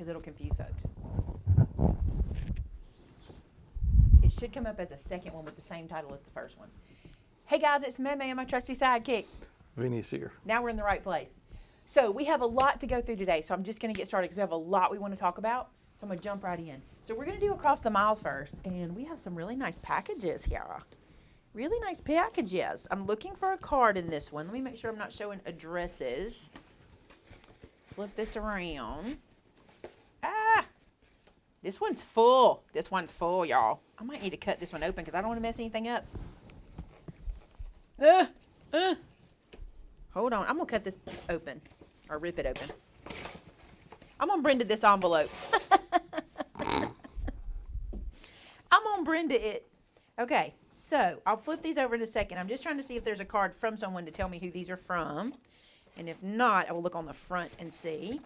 it'll confuse folks. It should come up as a second one with the same title as the first one. Hey guys, it's Maymay and my trusty sidekick. Vinny's here. Now we're in the right place. So we have a lot to go through today, so I'm just going to get started because we have a lot we want to talk about. So I'm going to jump right in. So we're going to do across the miles first, and we have some really nice packages here. Really nice packages. I'm looking for a card in this one. Let me make sure I'm not showing addresses. Flip this around. Ah! This one's full. This one's full, y'all. I might need to cut this one open because I don't want to mess anything up. Hold on. I'm going to cut this open. Or rip it open. I'm going to Brenda this envelope. I'm going to Brenda it. Okay. So, I'll flip these over in a second. I'm just trying to see if there's a card from someone to tell me who these are from. And if not, I will look on the front and see.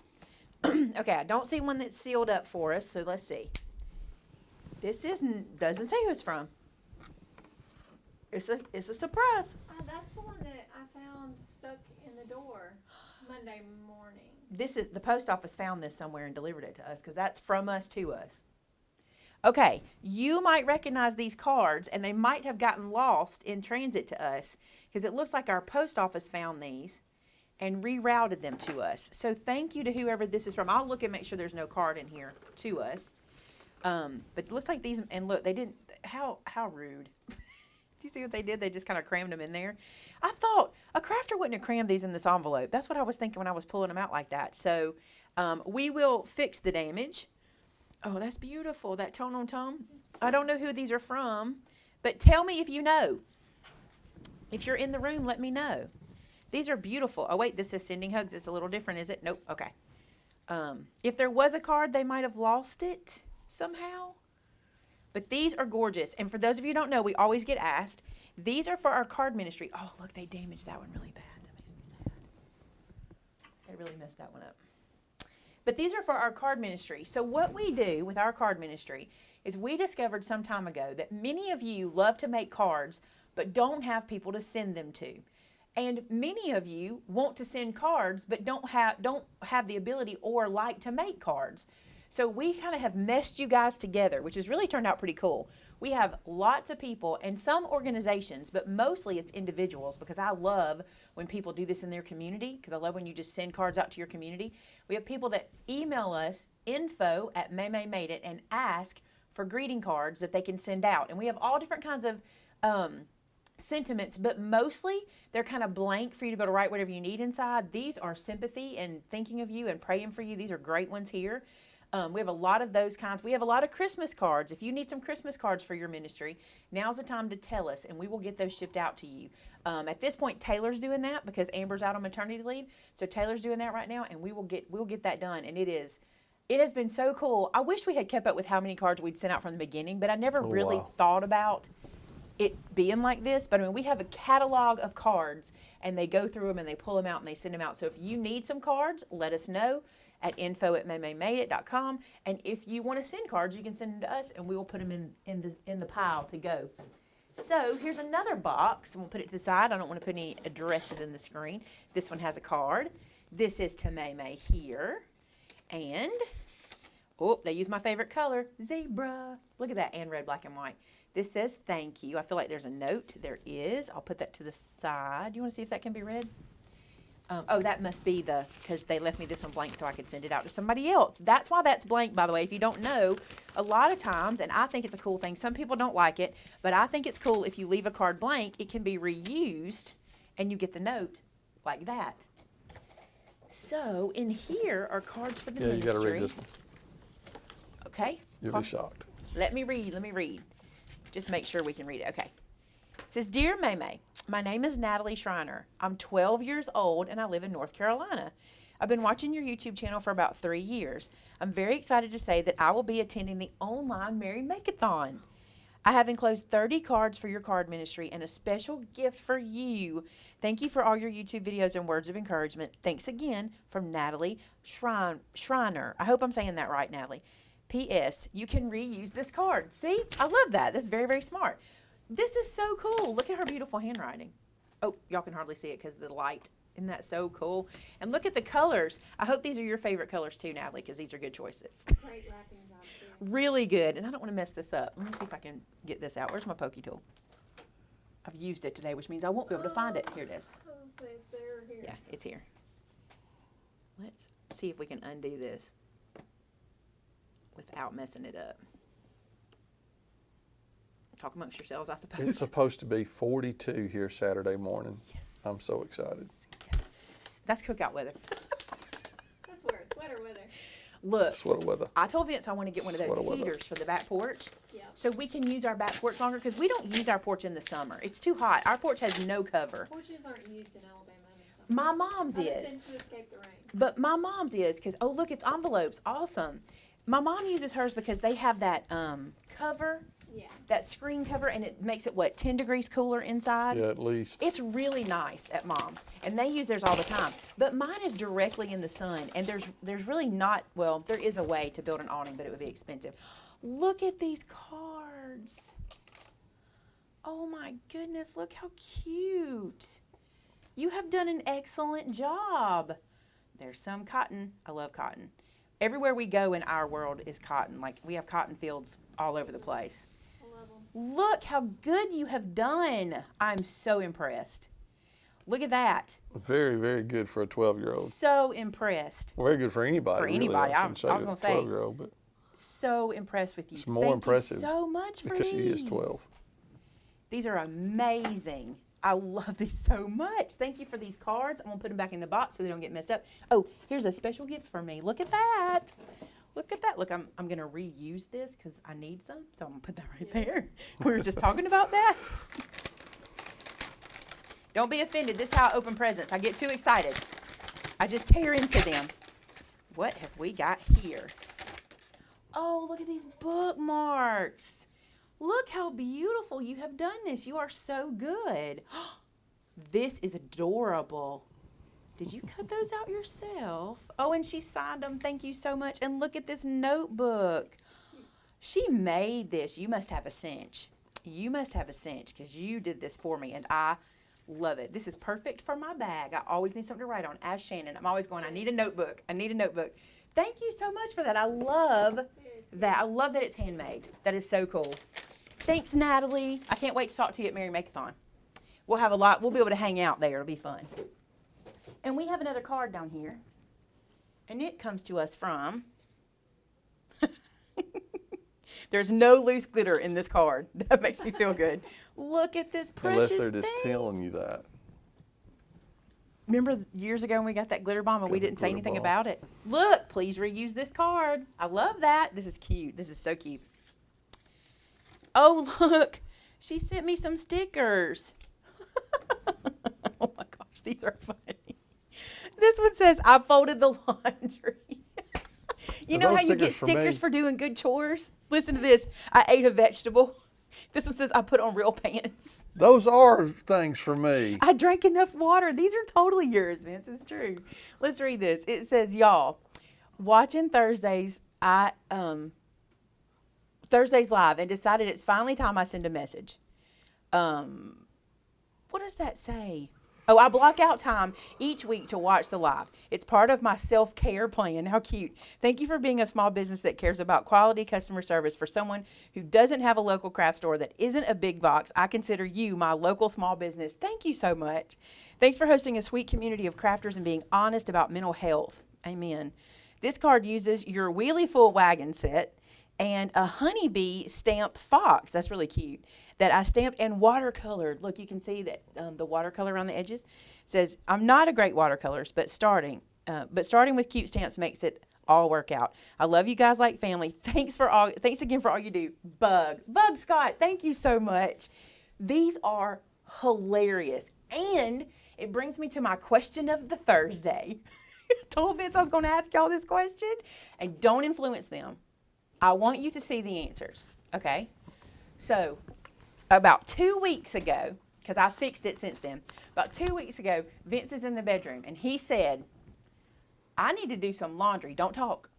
Okay. I don't see one that's sealed up for us. So, let's see. This doesn't say who it's from. It's a surprise. That's the one that I found stuck in the door Monday morning. This is the post office found this somewhere and delivered it to us because that's from us to us. Okay, you might recognize these cards and they might have gotten lost in transit to us because it looks like our post office found these and rerouted them to us. So thank you to whoever this is from. I'll look and make sure there's no card in here to us. But it looks like these, and look, they didn't, how rude. Do you see what they did? They just kind of crammed them in there. I thought a crafter wouldn't have crammed these in this envelope. That's what I was thinking when I was pulling them out like that. So we will fix the damage. Oh, that's beautiful. That tone on tone. I don't know who these are from, but tell me if you know. If you're in the room, let me know. These are beautiful. Oh, wait, this is sending hugs. It's a little different, is it? Nope. Okay. If there was a card, they might have lost it somehow. But these are gorgeous. And for those of you who don't know, we always get asked. These are for our card ministry. Oh, look, they damaged that one really bad. That makes me sad. They really messed that one up. But these are for our card ministry. So what we do with our card ministry is we discovered some time ago that many of you love to make cards but don't have people to send them to. And many of you want to send cards but don't have the ability or like to make cards. So we kind of have meshed you guys together, which has really turned out pretty cool. We have lots of people and some organizations, but mostly it's individuals because I love when people do this in their community because I love when you just send cards out to your community. We have people that email us info@Maymay Made It and ask for greeting cards that they can send out. And we have all different kinds of sentiments, but mostly they're kind of blank for you to be able to write whatever you need inside. These are sympathy and thinking of you and praying for you. These are great ones here. We have a lot of those kinds. We have a lot of Christmas cards. If you need some Christmas cards for your ministry, now's the time to tell us, and we will get those shipped out to you. At this point, Taylor's doing that because Amber's out on maternity leave. So Taylor's doing that right now, and we'll get that done. And it has been so cool. I wish we had kept up with how many cards we'd sent out from the beginning, but I never really thought about it being like this. But I mean, we have a catalog of cards, and they go through them and they pull them out and they send them out. So if you need some cards, let us know at info@maymaymadeit.com. And if you want to send cards, you can send them to us and we will put them in the pile to go. So here's another box, and we'll put it to the side. I don't want to put any addresses in the screen. This one has a card. This is to Maymay here. And, oh, they use my favorite color, zebra. Look at that, and red, black, and white. This says thank you. I feel like there's a note. There is. I'll put that to the side. You want to see if that can be read? Oh, that must be because they left me this one blank so I could send it out to somebody else. That's why that's blank, by the way. If you don't know, a lot of times, and I think it's a cool thing, some people don't like it, but I think it's cool if you leave a card blank, it can be reused, and you get the note like that. So, in here are cards for the ministry. Yeah, you got to read this one. Okay. You'll be shocked. Let me read. Just make sure we can read it. Okay. It says, Dear Maymay, my name is Natalie Schreiner. I'm 12 years old and I live in North Carolina. I've been watching your YouTube channel for about 3 years. I'm very excited to say that I will be attending the online Merry Make-a-thon. I have enclosed 30 cards for your card ministry and a special gift for you. Thank you for all your YouTube videos and words of encouragement. Thanks again from Natalie Schreiner. I hope I'm saying that right, Natalie. P.S. You can reuse this card. See? I love that. That's very, very smart. This is so cool. Look at her beautiful handwriting. Oh, y'all can hardly see it because of the light. Isn't that so cool? And look at the colors. I hope these are your favorite colors too, Natalie, because these are good choices. Great wrapping job too. Really good. And I don't want to mess this up. Let me see if I can get this out. Where's my pokey tool? I've used it today, which means I won't be able to find it. Here it is. Oh, so it's there or here. Yeah, it's here. Let's see if we can undo this without messing it up. Talk amongst yourselves, I suppose. It's supposed to be 42 here Saturday morning. Yes. I'm so excited. That's cookout weather. That's where sweater weather. Look, Sweater weather. I told Vince I want to get one of those Sweater weather. heaters for the back porch Yeah. so we can use our back porch longer because we don't use our porch in the summer. It's too hot. Our porch has no cover. Porches aren't used in Alabama in the My summer. mom's Other than is. to escape the rain. But my mom's is because, oh, look, it's envelopes. Awesome. My mom uses hers because they have that cover, Yeah. that screen cover, and it makes it, what, 10 degrees cooler inside? Yeah, at least. It's really nice at mom's, and they use theirs all the time. But mine is directly in the sun, and there's really not, well, there is a way to build an awning, but it would be expensive. Look at these cards. Oh my goodness, look how cute. You have done an excellent job. There's some cotton. I love cotton. Everywhere we go in our world is cotton. Like, we have cotton fields all over the place. I love them. Look how good you have done. I'm so impressed. Look at that. Very, very good for a 12-year-old. So impressed. Very good for anybody. For really. anybody. I shouldn't was gonna that say. 12-year-old, but So impressed with you. It's more Thank impressive you so much for because these. she is 12. These are amazing. I love these so much. Thank you for these cards. I'm going to put them back in the box so they don't get messed up. Oh, here's a special gift for me. Look at that. Look at that. Look, I'm going to reuse this because I need some. So I'm going to put that right there. We were just talking about that. Don't be offended. This is how I open presents. I get too excited. I just tear into them. What have we got here? Oh, look at these bookmarks. Look how beautiful you have done this. You are so good. This is adorable. Did you cut those out yourself? Oh, and she signed them. Thank you so much. And look at this notebook. She made this. You must have a cinch. You must have a cinch because you did this for me, and I love it. This is perfect for my bag. I always need something to write on. As Shannon, I'm always going, I need a notebook. I need a notebook. Thank you so much for that. I love that. I love that it's handmade. That is so cool. Thanks, Natalie. I can't wait to talk to you at Mary Make-a-thon. We'll have a lot. We'll be able to hang out there. It'll be fun. And we have another card down here. And it comes to us from... There's no loose glitter in this card. That makes me feel good. Look at this precious Unless they're just thing. telling you that. Remember years ago when we got that glitter bomb and we Got the didn't say glitter anything bomb. about it? Look, please reuse this card. I love that. This is cute. This is so cute. Oh, look. She sent me some stickers. Oh my gosh, these are funny. This one says, I folded the laundry. You Are know those how you get stickers for stickers me? for doing good chores? Listen to this. I ate a vegetable. This one says, I put on real pants. Those are things for me. I drank enough water. These are totally yours, Vince. It's true. Let's read this. It says, y'all, watching Thursdays live and decided it's finally time I send a message. What does that say? Oh, I block out time each week to watch the live. It's part of my self-care plan. How cute. Thank you for being a small business that cares about quality customer service. For someone who doesn't have a local craft store that isn't a big box, I consider you my local small business. Thank you so much. Thanks for hosting a sweet community of crafters and being honest about mental health. Amen. This card uses your wheelie full wagon set and a honeybee stamp fox. That's really cute. That I stamped and watercolored. Look, you can see that the watercolor around the edges. It says, I'm not a great watercolorist, but starting with cute stamps makes it all work out. I love you guys like family. Thanks again for all you do. Bug Scott, thank you so much. These are hilarious. And it brings me to my question of the Thursday. I told Vince I was going to ask y'all this question. And don't influence them. I want you to see the answers, okay? So, about 2 weeks ago, because I fixed it since then, about 2 weeks ago, Vince is in the bedroom, and he said, I need to do some laundry. Don't talk.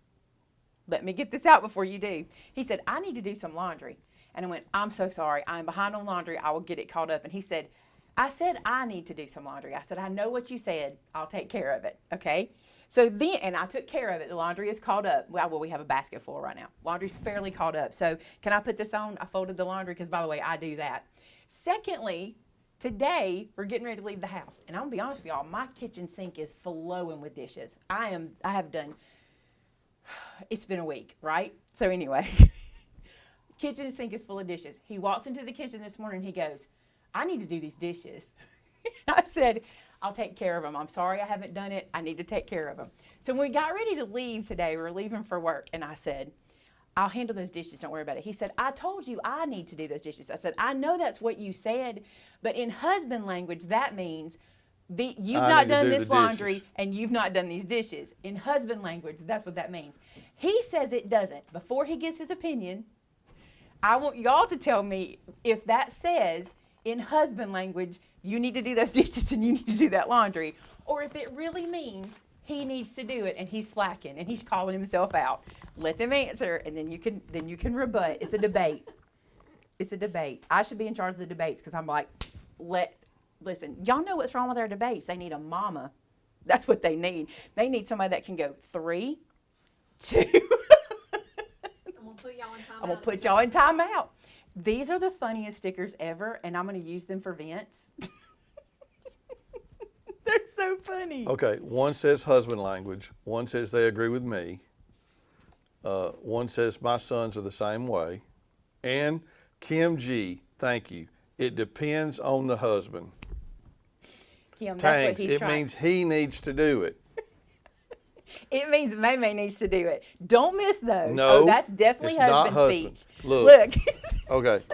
Let me get this out before you do. He said, I need to do some laundry. And I went, I'm so sorry. I'm behind on laundry. I will get it caught up. And he said, I said I need to do some laundry. I said, I know what you said. I'll take care of it. Okay. So then, and I took care of it. The laundry is caught up. Well, we have a basket full right now. Laundry's fairly caught up. So can I put this on? I folded the laundry because, by the way, I do that. Secondly, today we're getting ready to leave the house. And I'm going to be honest with y'all, my kitchen sink is flowing with dishes. I have done, it's been a week, right? So anyway, kitchen sink is full of dishes. He walks into the kitchen this morning and he goes, I need to do these dishes. I said, I'll take care of them. I'm sorry I haven't done it. I need to take care of them. So when we got ready to leave today, we were leaving for work, and I said, I'll handle those dishes. Don't worry about it. He said, I told you I need to do those dishes. I said, I know that's what you said, but in husband language, that means you've not done this laundry and you've not done these dishes. In husband language, that's what that means. He says it doesn't. Before he gives his opinion, I want y'all to tell me if that says in husband language, you need to do those dishes and you need to do that laundry, or if it really means he needs to do it and he's slacking and he's calling himself out. Let them answer, and then you can rebut. It's a debate. It's a debate. I should be in charge of the debates because I'm like, listen, y'all know what's wrong with our debates. They need a mama. That's what they need. They need somebody that can go 3, 2. I'm gonna put y'all in timeout. I'm gonna put y'all in timeout. These are the funniest stickers ever, and I'm gonna use them for Vince. They're so funny. Okay, one says husband language. One says they agree with me. One says my sons are the same way. And Kim G, thank you. It depends on the husband. Kim, that's Tanks, what he's it trying. means he needs to do it. It means Maymay needs to do it. Don't miss those. No, oh, that's definitely it's not husband husband. speech. Look. Look. Okay,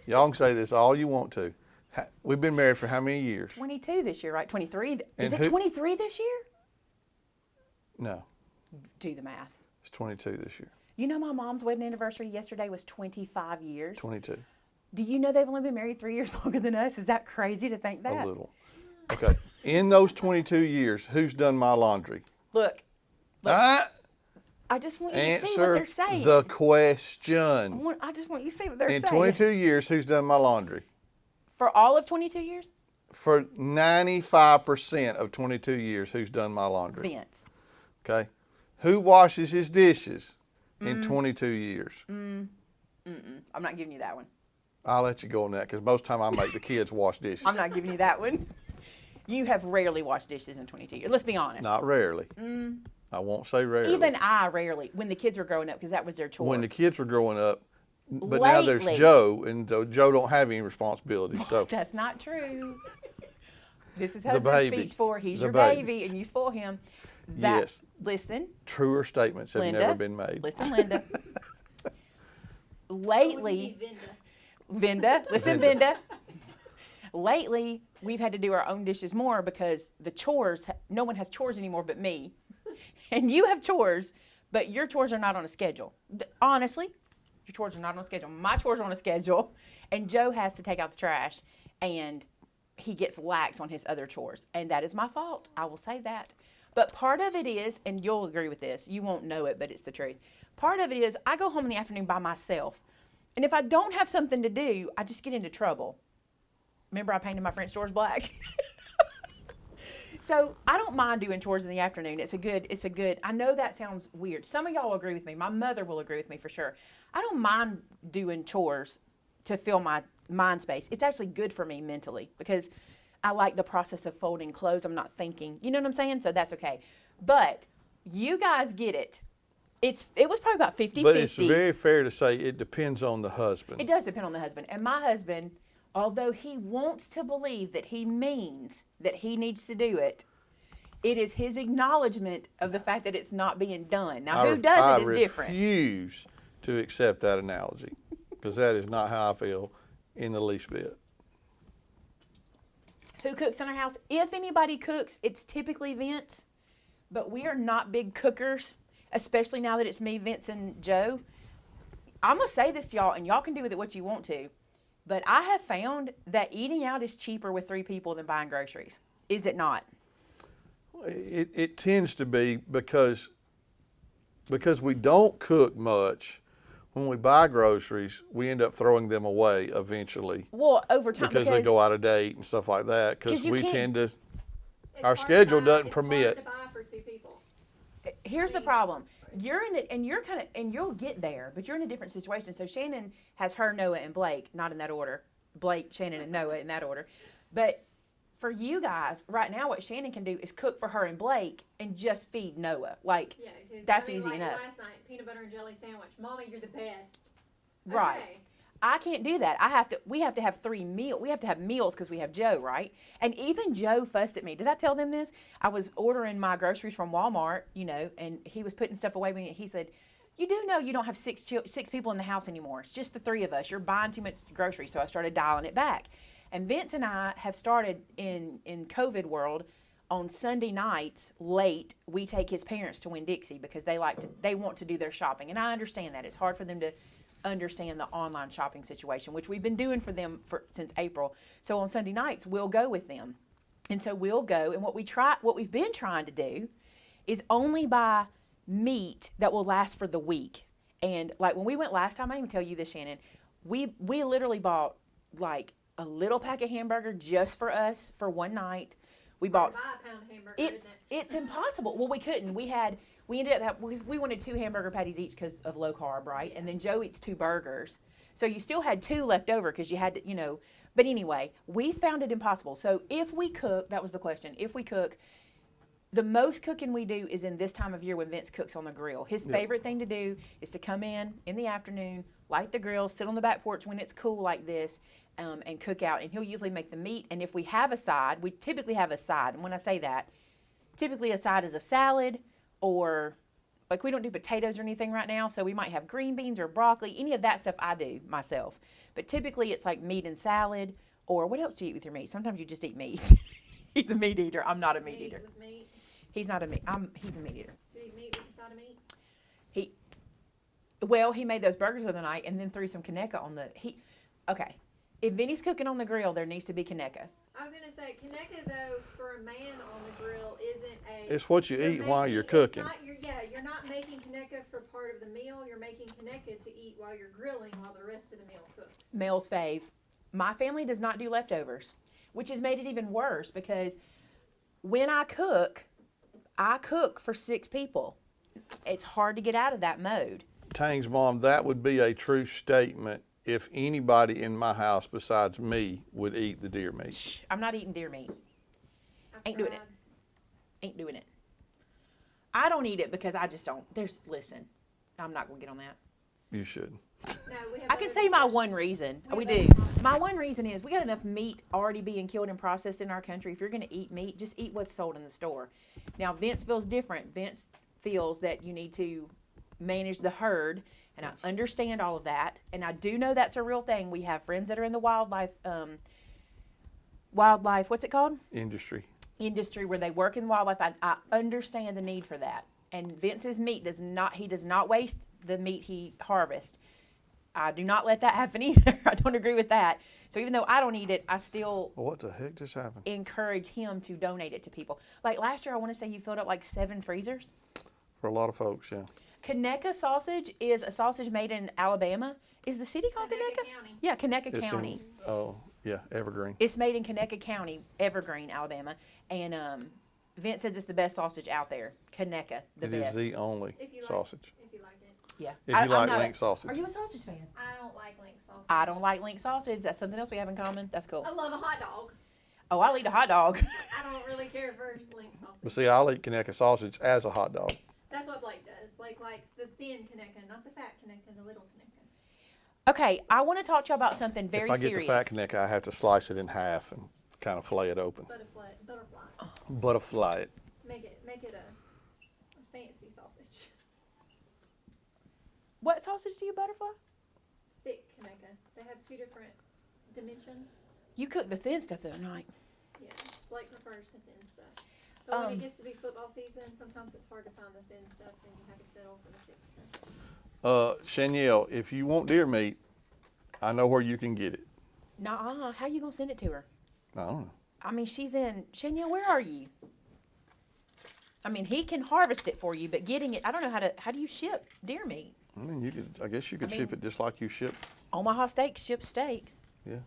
y'all can say this all you want to. We've been married for how many years? 22 this year, right? 23. And Is it 23 this year? No, Do the math. it's 22 this year. You know my mom's wedding anniversary yesterday was 25 years. 22. Do you know they've only been married 3 years longer than us? Is that crazy to think that? A little. Okay, in those 22 years, who's done my laundry? Look, I I just want you to see what answer they're saying. the question. I just want you to see what they're In saying. 22 years, who's done my laundry? For all of 22 years? For 95% of 22 years, who's done my laundry? Vince. Okay. Who washes his dishes in 22 years? I'm not giving you that one. I'll let you go on that because most time I make the kids wash dishes. I'm not giving you that one. You have rarely washed dishes in 22 years. Let's be honest. Not rarely. I won't say rarely. Even I rarely, when the kids were growing up, because that was their chore. when the kids were growing up, but now there's Lately. Joe, and Joe don't have any responsibilities. So That's not true. This is The husband baby. speech for he's The your baby. baby and you spoil him. That, Yes. Listen, truer statements have Linda, never been made. listen, Linda. Lately, Vinda. Listen, Vinda. Lately, we've had to do our own dishes more because the chores, no one has chores anymore but me. And you have chores, but your chores are not on a schedule. Honestly, your chores are not on a schedule. My chores are on a schedule. And Joe has to take out the trash, and he gets lax on his other chores. And that is my fault. I will say that. But part of it is, and you'll agree with this, you won't know it, but it's the truth. Part of it is I go home in the afternoon by myself. And if I don't have something to do, I just get into trouble. Remember I painted my French doors black? So I don't mind doing chores in the afternoon. It's a good, I know that sounds weird. Some of y'all will agree with me. My mother will agree with me for sure. I don't mind doing chores to fill my mind space. It's actually good for me mentally because I like the process of folding clothes. I'm not thinking, you know what I'm saying? So that's okay. But you guys get it. It was probably about 50-50. But it's very fair to say it depends on the husband. It does depend on the husband. And my husband, although he wants to believe that he means that he needs to do it, it is his acknowledgement of the fact that it's not being done. Now, who does it is different. I refuse to accept that analogy because that is not how I feel in the least bit. Who cooks in our house? If anybody cooks, it's typically Vince. But we are not big cookers, especially now that it's me, Vince, and Joe. I'm going to say this to y'all, and y'all can do with it what you want to. But I have found that eating out is cheaper with 3 people than buying groceries. Is it not? It tends to be because we don't cook much. when we buy groceries, we end up throwing them away eventually Well, over time because they go out of date and stuff like that. Because 'Cause you we can't- tend to, It's our hard to schedule buy- doesn't it's permit. hard to buy for 2 people. Here's the mean, problem. You're in it, and you're kind of, and you'll get there, but you're in a different situation. So Shannon has her, Noah, and Blake, not in that order. Blake, Shannon, and Noah in that order. But for you guys, right now, what Shannon can do is cook for her and Blake and just feed Noah. Like, Yeah, 'cause, That's I mean, easy like enough. Last night, peanut butter and jelly sandwich. Mommy, you're the best. Right. Okay. I can't do that. We have to have 3 meals. We have to have meals because we have Joe, right? And even Joe fussed at me. Did I tell them this? I was ordering my groceries from Walmart, and he was putting stuff away. He said, "You do know you don't have six people in the house anymore. It's just the 3 of us. You're buying too much groceries." So I started dialing it back. And Vince and I have started in COVID world on Sunday nights late. We take his parents to Winn-Dixie because they want to do their shopping, and I understand that it's hard for them to understand the online shopping situation, which we've been doing for them since April. So on Sunday nights we'll go with them, and so we'll go. And what we've been trying to do is only buy meat that will last for the week. And like when we went last time, I didn't even tell you this, Shannon. We literally bought like a little pack of hamburger just for us for one night. We bought. Buy a pound of hamburger, It's isn't it? it's impossible. Well, we couldn't. We ended up because we wanted 2 hamburger patties each because of low carb, right? Yeah. And then Joe eats 2 burgers, so you still had 2 left over because you had to, But anyway, we found it impossible. So if we cook, that was the question. If we cook, the most cooking we do is in this time of year when Vince cooks on the grill. His favorite thing to do is to come in the afternoon, light the grill, sit on the back porch when it's cool like this, and cook out. And he'll usually make the meat. And if we have a side, we typically have a side. And when I say that, typically a side is a salad, or like we don't do potatoes or anything right now, so we might have green beans or broccoli. Any of that stuff I do myself. But typically it's like meat and salad, or what else do you eat with your meat? Sometimes you just eat meat. He's a meat eater. I'm not a meat eater. With meat. He's not a meat. He's a meat eater. Do you eat meat with a side of meat? He made those burgers the other night and then threw some Kaneka on okay. If Vinny's cooking on the grill, there needs to be Kaneka. I was gonna say, Kaneka though, for a man on the grill isn't a. It's what you eat while you're it's cooking. not you're not making Kaneka for part of the meal. You're making Kaneka to eat while you're grilling while the rest of the meal cooks. Mel's fave. My family does not do leftovers, which has made it even worse because when I cook for 6 people. It's hard to get out of that mode. Tang's mom, that would be a true statement if anybody in my house besides me would eat the deer meat. I'm not eating deer meat. I've Ain't doing it. tried. Ain't doing it. I don't eat it because I just don't. Listen, I'm not going to get on that. You should. No, we have I can other say my discussions. one reason. We We have do. other discussions. My one reason is we got enough meat already being killed and processed in our country. If you're going to eat meat, just eat what's sold in the store. Now, Vince feels different. Vince feels that you need to manage the herd, and Yes. I understand all of that. And I do know that's a real thing. We have friends that are in the wildlife, what's it called? Industry. Industry where they work in wildlife. I understand the need for that. And Vince's meat does not waste the meat he harvests. I do not let that happen either. I don't agree with that. So even though I don't eat it, I still Well, what the heck just happened? encourage him to donate it to people. Like last year, I want to say you filled up like 7 freezers. For a lot of folks, yeah. Kaneka sausage is a sausage made in Alabama. Is the city called Kaneka Kaneka? County. Yeah, Kaneka It's County. Evergreen. It's made in Kaneka County, Evergreen, Alabama. And Vince says it's the best sausage out there. Kaneka, the It best. is the only If you like- sausage. If you like it. Yeah. If you I'm like not link sausage. Are you a sausage fan? I don't like link sausage. I don't like link sausage. That's something else we have in common. That's cool. I love a hot dog. Oh, I'll eat a hot dog. I don't really care for link sausage. But see, I'll eat Kaneka sausage as a hot dog. That's what Blake does. Blake likes the thin Kaneka, not the fat Kaneka, the little Kaneka. Okay, I want to talk to you about something very if I get serious. the fat Kaneka, I have to slice it in half and kind of fillet it open. Butterfly. Butterfly it. Make it a fancy sausage. What sausage do you butterfly? Thick Kaneka. They have 2 different dimensions. You cooked the thin stuff the other night. Yeah, Blake prefers the thin stuff. But when Um, it gets to be football season, sometimes it's hard to find the thin stuff, and you have to settle for the thick stuff. Shanielle, if you want deer meat, I know where you can get it. Nuh-uh. How you gonna send it to her? I don't know. I mean, she's in Shanielle. Where are you? I mean, he can harvest it for you, but getting it, I don't know how do you ship deer meat? I mean, I guess you could ship it just like you ship. Omaha Steaks ship steaks. Yeah.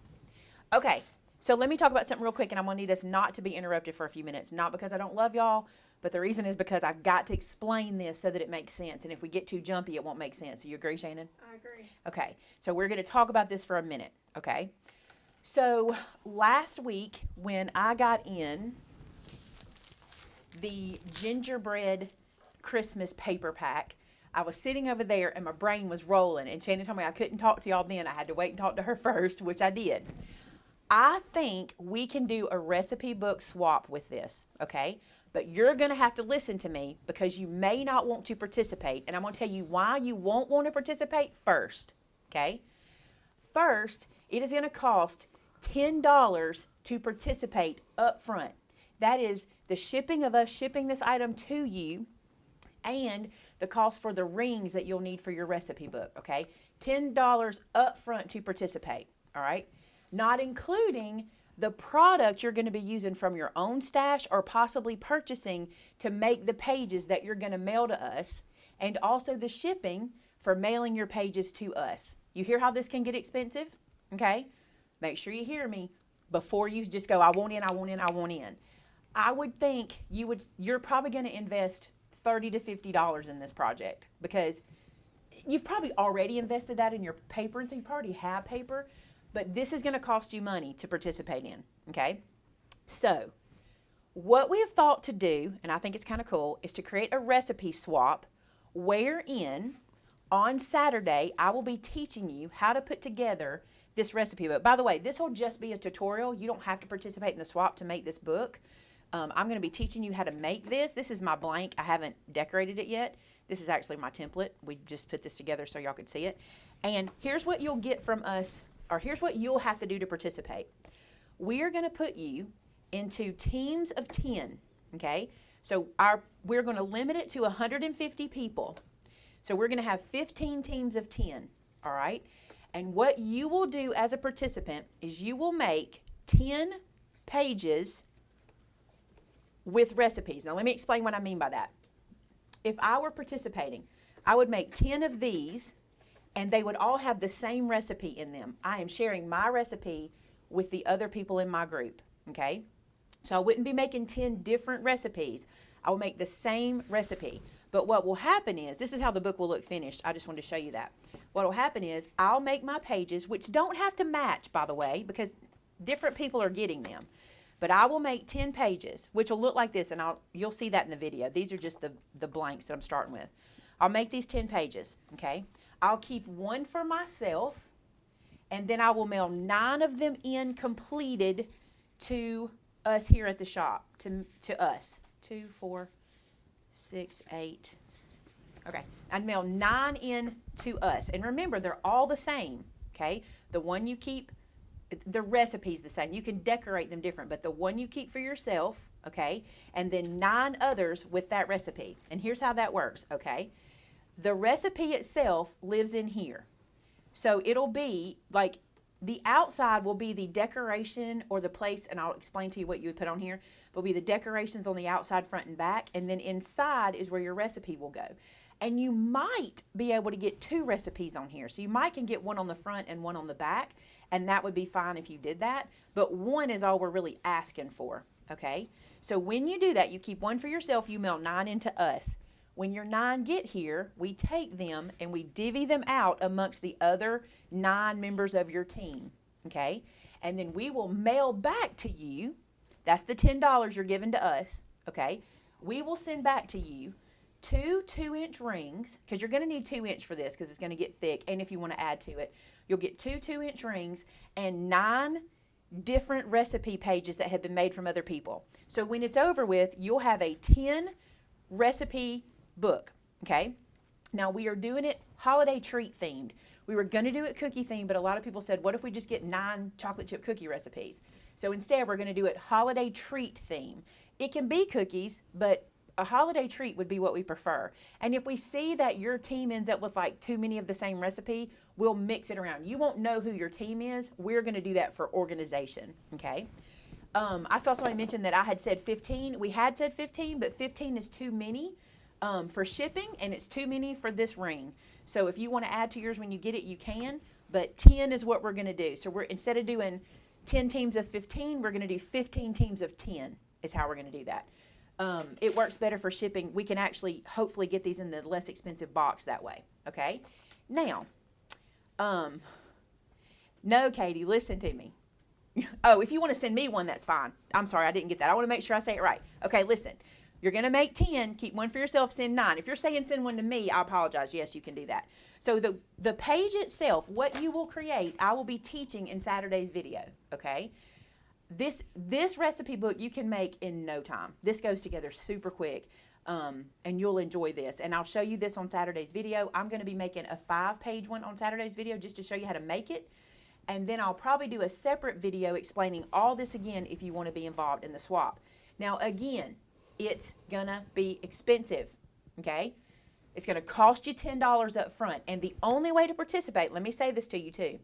Okay, so let me talk about something real quick, and I'm going to need us not to be interrupted for a few minutes. Not because I don't love y'all, but the reason is because I've got to explain this so that it makes sense. And if we get too jumpy, it won't make sense. Do you agree, Shannon? I agree. Okay, so we're going to talk about this for a minute, okay? So last week when I got in the gingerbread Christmas paper pack, I was sitting over there and my brain was rolling, and Shannon told me I couldn't talk to y'all then. I had to wait and talk to her first, which I did. I think we can do a recipe book swap with this, okay? But you're going to have to listen to me because you may not want to participate, and I'm going to tell you why you won't want to participate first, okay? First, it is going to cost $10 to participate up front. That is the shipping of us shipping this item to you and the cost for the rings that you'll need for your recipe book, okay? $10 up front to participate, all right? Not including the product you're going to be using from your own stash or possibly purchasing to make the pages that you're going to mail to us, and also the shipping for mailing your pages to us. You hear how this can get expensive? Okay? Make sure you hear me before you just go, I want in, I want in, I want in. I would think you're probably going to invest $30 to $50 in this project because you've probably already invested that in your paper, and so you already have paper, but this is going to cost you money to participate in, okay? So what we have thought to do, and I think it's kind of cool, is to create a recipe swap wherein on Saturday I will be teaching you how to put together this recipe book. By the way, this will just be a tutorial. You don't have to participate in the swap to make this book. I'm going to be teaching you how to make this. This is my blank. I haven't decorated it yet. This is actually my template. We just put this together so y'all could see it. And here's what you'll get from us, or here's what you'll have to do to participate. We are going to put you into teams of 10, okay? So we're going to limit it to 150 people. So we're going to have 15 teams of 10, all right? And what you will do as a participant is you will make 10 pages with recipes. Now, let me explain what I mean by that. If I were participating, I would make 10 of these, and they would all have the same recipe in them. I am sharing my recipe with the other people in my group, okay? So I wouldn't be making 10 different recipes. I will make the same recipe. But what will happen is, this is how the book will look finished. I just wanted to show you that. What will happen is, I'll make my pages, which don't have to match, by the way, because different people are getting them. But I will make 10 pages, which will look like this, and you'll see that in the video. These are just the blanks that I'm starting with. I'll make these 10 pages, okay? I'll keep one for myself, and then I will mail 9 of them in completed to us here at the shop, to us. 2, 4, 6, 8. Okay, I'd mail 9 in to us. And remember, they're all the same, okay? The one you keep, the recipe's the same. You can decorate them different, but the one you keep for yourself, okay? And then 9 others with that recipe. And here's how that works, okay? The recipe itself lives in here. So it'll be like, the outside will be the decoration or the place, and I'll explain to you what you would put on here, will be the decorations on the outside, front, and back, and then inside is where your recipe will go. And you might be able to get 2 recipes on here. So you might can get one on the front and one on the back, and that would be fine if you did that. But one is all we're really asking for, okay? So when you do that, you keep one for yourself, you mail 9 into us. When your 9 get here, we take them and we divvy them out amongst the other 9 members of your team, okay? And then we will mail back to you, that's the $10 you're giving to us, okay? We will send back to you 2 2-inch rings, because you're going to need 2-inch for this because it's going to get thick, and if you want to add to it, you'll get 2 2-inch rings and 9 different recipe pages that have been made from other people. So when it's over with, you'll have a 10 recipe book, okay? Now we are doing it holiday treat themed. We were going to do it cookie themed, but a lot of people said, what if we just get 9 chocolate chip cookie recipes? So instead, we're going to do it holiday treat theme. It can be cookies, but a holiday treat would be what we prefer. And if we see that your team ends up with like too many of the same recipe, we'll mix it around. You won't know who your team is. We're going to do that for organization, okay? I saw somebody mention that I had said 15. We had said 15, but 15 is too many. for shipping, and it's too many for this ring. So if you want to add to yours when you get it, you can, but 10 is what we're going to do. So we're, instead of doing 10 teams of 15, we're going to do 15 teams of 10 is how we're going to do that. It works better for shipping. We can actually hopefully get these in the less expensive box that way. Okay. Now, no, Katie, listen to me. Oh, if you want to send me one, that's fine. I'm sorry, I didn't get that. I want to make sure I say it right. Okay, listen. You're going to make 10, keep one for yourself, send 9. If you're saying send one to me, I apologize. Yes, you can do that. So the page itself, what you will create, I will be teaching in Saturday's video, okay? This recipe book you can make in no time. This goes together super quick, and you'll enjoy this. And I'll show you this on Saturday's video. I'm going to be making a 5-page one on Saturday's video just to show you how to make it. And then I'll probably do a separate video explaining all this again if you want to be involved in the swap. Now, again, it's going to be expensive, okay? It's going to cost you $10 up front. And the only way to participate, let me say this to you too.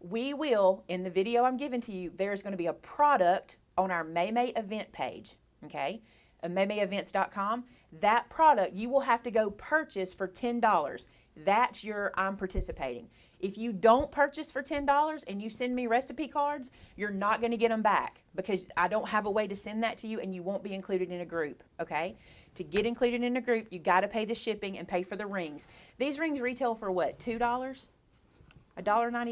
We will, in the video I'm giving to you, there's going to be a product on our Maymay event page, okay? MaymayEvents.com. That product you will have to go purchase for $10. That's your I'm participating. If you don't purchase for $10 and you send me recipe cards, you're not going to get them back because I don't have a way to send that to you and you won't be included in a group, okay? To get included in a group, you got to pay the shipping and pay for the rings. These rings retail for what, $2? $1.98? Something like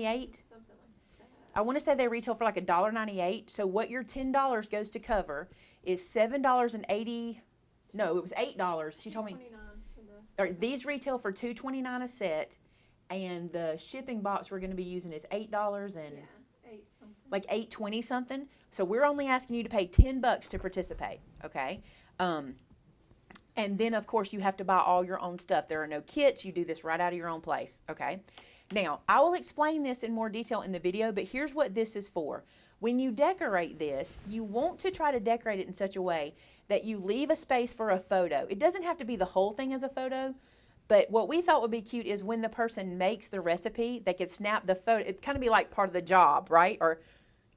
that. I want to say they retail for like $1.98. So what your $10 goes to cover is $7.80. No, it was $8. She told me. $2.29 for the. These retail for $2.29 a set, and the shipping box we're going to be using is $8 and Yeah, 8 something. like $8.20 something. So we're only asking you to pay $10 to participate. Okay. And then of course you have to buy all your own stuff. There are no kits. You do this right out of your own place. Okay. Now I will explain this in more detail in the video, but here's what this is for. When you decorate this, you want to try to decorate it in such a way that you leave a space for a photo. It doesn't have to be the whole thing as a photo, but what we thought would be cute is when the person makes the recipe, they could snap the photo. It kind of be like part of the job, right? Or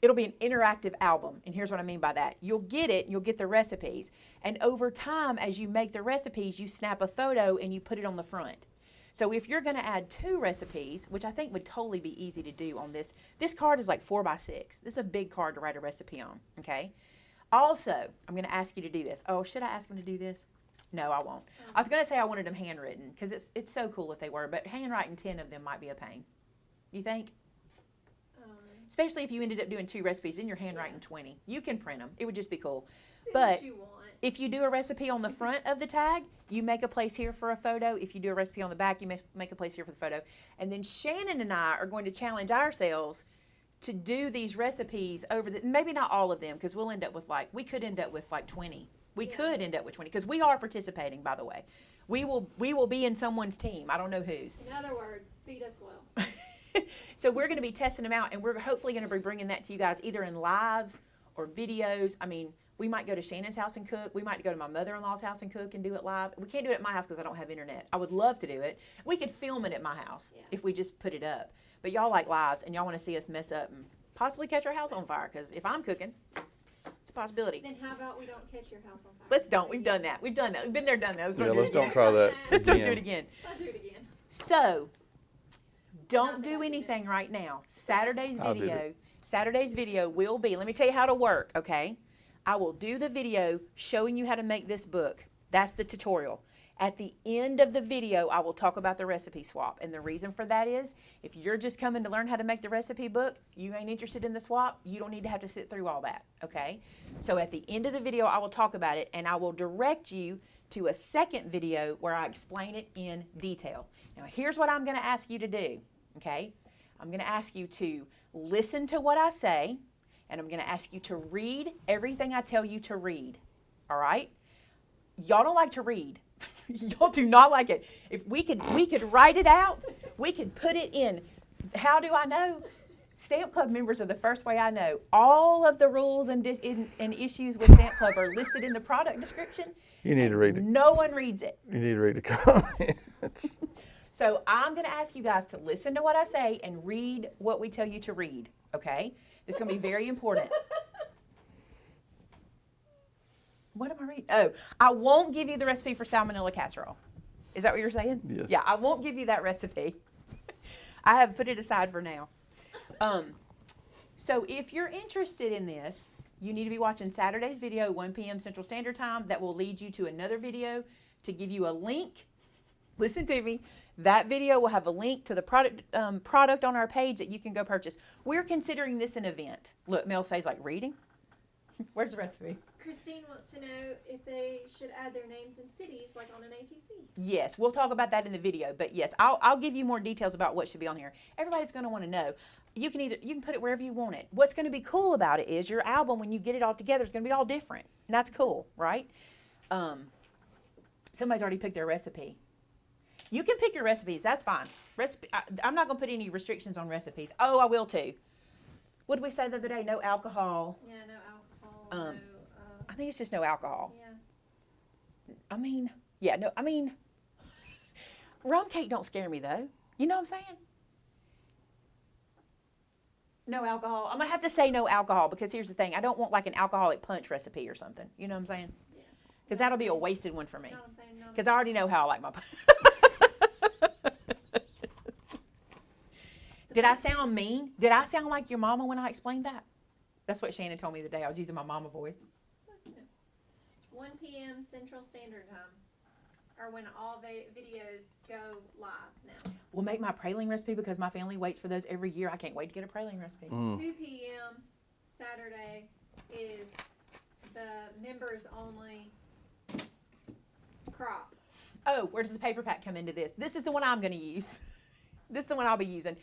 it'll be an interactive album. And here's what I mean by that. You'll get the recipes. And over time, as you make the recipes, you snap a photo and you put it on the front. So if you're going to add 2 recipes, which I think would totally be easy to do on this card is like 4x6. This is a big card to write a recipe on, okay? Also, I'm going to ask you to do this. Oh, should I ask them to do this? No, I won't. I was going to say I wanted them handwritten because it's so cool if they were, but handwriting 10 of them might be a pain. You think? Especially if you ended up doing 2 recipes, then you're handwriting 20. You can print them. It would just be cool. Do But what you want. if you do a recipe on the front of the tag, you make a place here for a photo. If you do a recipe on the back, you make a place here for the photo. And then Shannon and I are going to challenge ourselves to do these recipes over maybe not all of them, because we could end up with like 20. We could end up with 20 because we are participating, by the way. We will be in someone's team. I don't know whose. In other words, feed us well. So we're going to be testing them out, and we're hopefully going to be bringing that to you guys either in lives or videos. I mean, we might go to Shannon's house and cook. We might go to my mother-in-law's house and cook and do it live. We can't do it at my house because I don't have internet. I would love to do it. We could film it at my house if we just put it up. But y'all like lives, and y'all want to see us mess up and possibly catch our house on fire, because if I'm cooking, it's a possibility. Then how about we don't catch your house on fire? Let's don't. We've done that. We've been there, done that. Yeah, let's don't try that Let's don't do again. it again. I'll do it again. So, don't Not that do I did anything it. right now. Saturday's I did video will be, let me tell you how to work, okay? I will do the video showing you how to make this book. That's the tutorial. At the end of the video, I will talk about the recipe swap. And the reason for that is, if you're just coming to learn how to make the recipe book, you ain't interested in the swap, you don't need to have to sit through all that, okay? So at the end of the video, I will talk about it, and I will direct you to a second video where I explain it in detail. Now, here's what I'm going to ask you to do, okay? I'm going to ask you to listen to what I say, and I'm going to ask you to read everything I tell you to read, all right? Y'all don't like to read. Y'all do not like it. If we could write it out, we could put it in. How do I know? Stamp Club members are the first way I know. All of the rules and issues with Stamp Club are listed in the product description. You need to read it. No one reads it. You need to read the comments. So I'm going to ask you guys to listen to what I say and read what we tell you to read, okay? This is going to be very important. What am I reading? Oh, I won't give you the recipe for salmonella casserole. Is that what you're saying? Yes. Yeah, I won't give you that recipe. I have put it aside for now. So if you're interested in this, you need to be watching Saturday's video, 1 p.m. Central Standard Time. That will lead you to another video to give you a link. Listen to me. That video will have a link to the product on our page that you can go purchase. We're considering this an event. Look, Mel's face like, reading? Where's the recipe? Christine wants to know if they should add their names and cities like on an ATC. Yes, we'll talk about that in the video. But yes, I'll give you more details about what should be on here. Everybody's going to want to know. You can put it wherever you want it. What's going to be cool about it is your album, when you get it all together, is going to be all different. And that's cool, right? Somebody's already picked their recipe. You can pick your recipes. That's fine. I'm not going to put any restrictions on recipes. Oh, I will too. What did we say the other day? No alcohol. Yeah, no alcohol. I think it's just no alcohol. Yeah. Rum cake don't scare me though. You know what I'm saying? No alcohol. I'm going to have to say no alcohol because here's the thing. I don't want like an alcoholic punch recipe or something. You know what I'm saying? Yeah. Because that'll be a wasted one for me. No, I'm saying no. Because I already know how I like my punch. Did I sound mean? Did I sound like your mama when I explained that? That's what Shannon told me the day. I was using my mama voice. 1 p.m. Central Standard Time are when all videos go live now. We'll make my praline recipe because my family waits for those every year. I can't wait to get a praline recipe. 2 p.m. Saturday is the members only crop. Oh, where does the paper pack come into this? This is the one I'm going to use. This is the one I'll be using.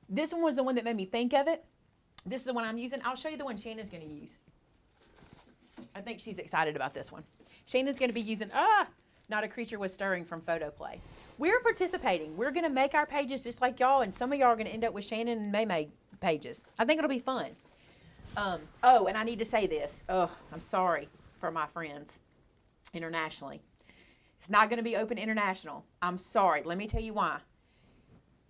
This one was the one that made me think of it. This is the one I'm using. I'll show you the one Shannon's going to use. I think she's excited about this one. Shannon's going to be using, Not a Creature Was Stirring from Photo Play. We're participating. We're going to make our pages just like y'all, and some of y'all are going to end up with Shannon and Maymay pages. I think it'll be fun. And I need to say this. I'm sorry for my friends internationally. It's not going to be open international. I'm sorry. Let me tell you why.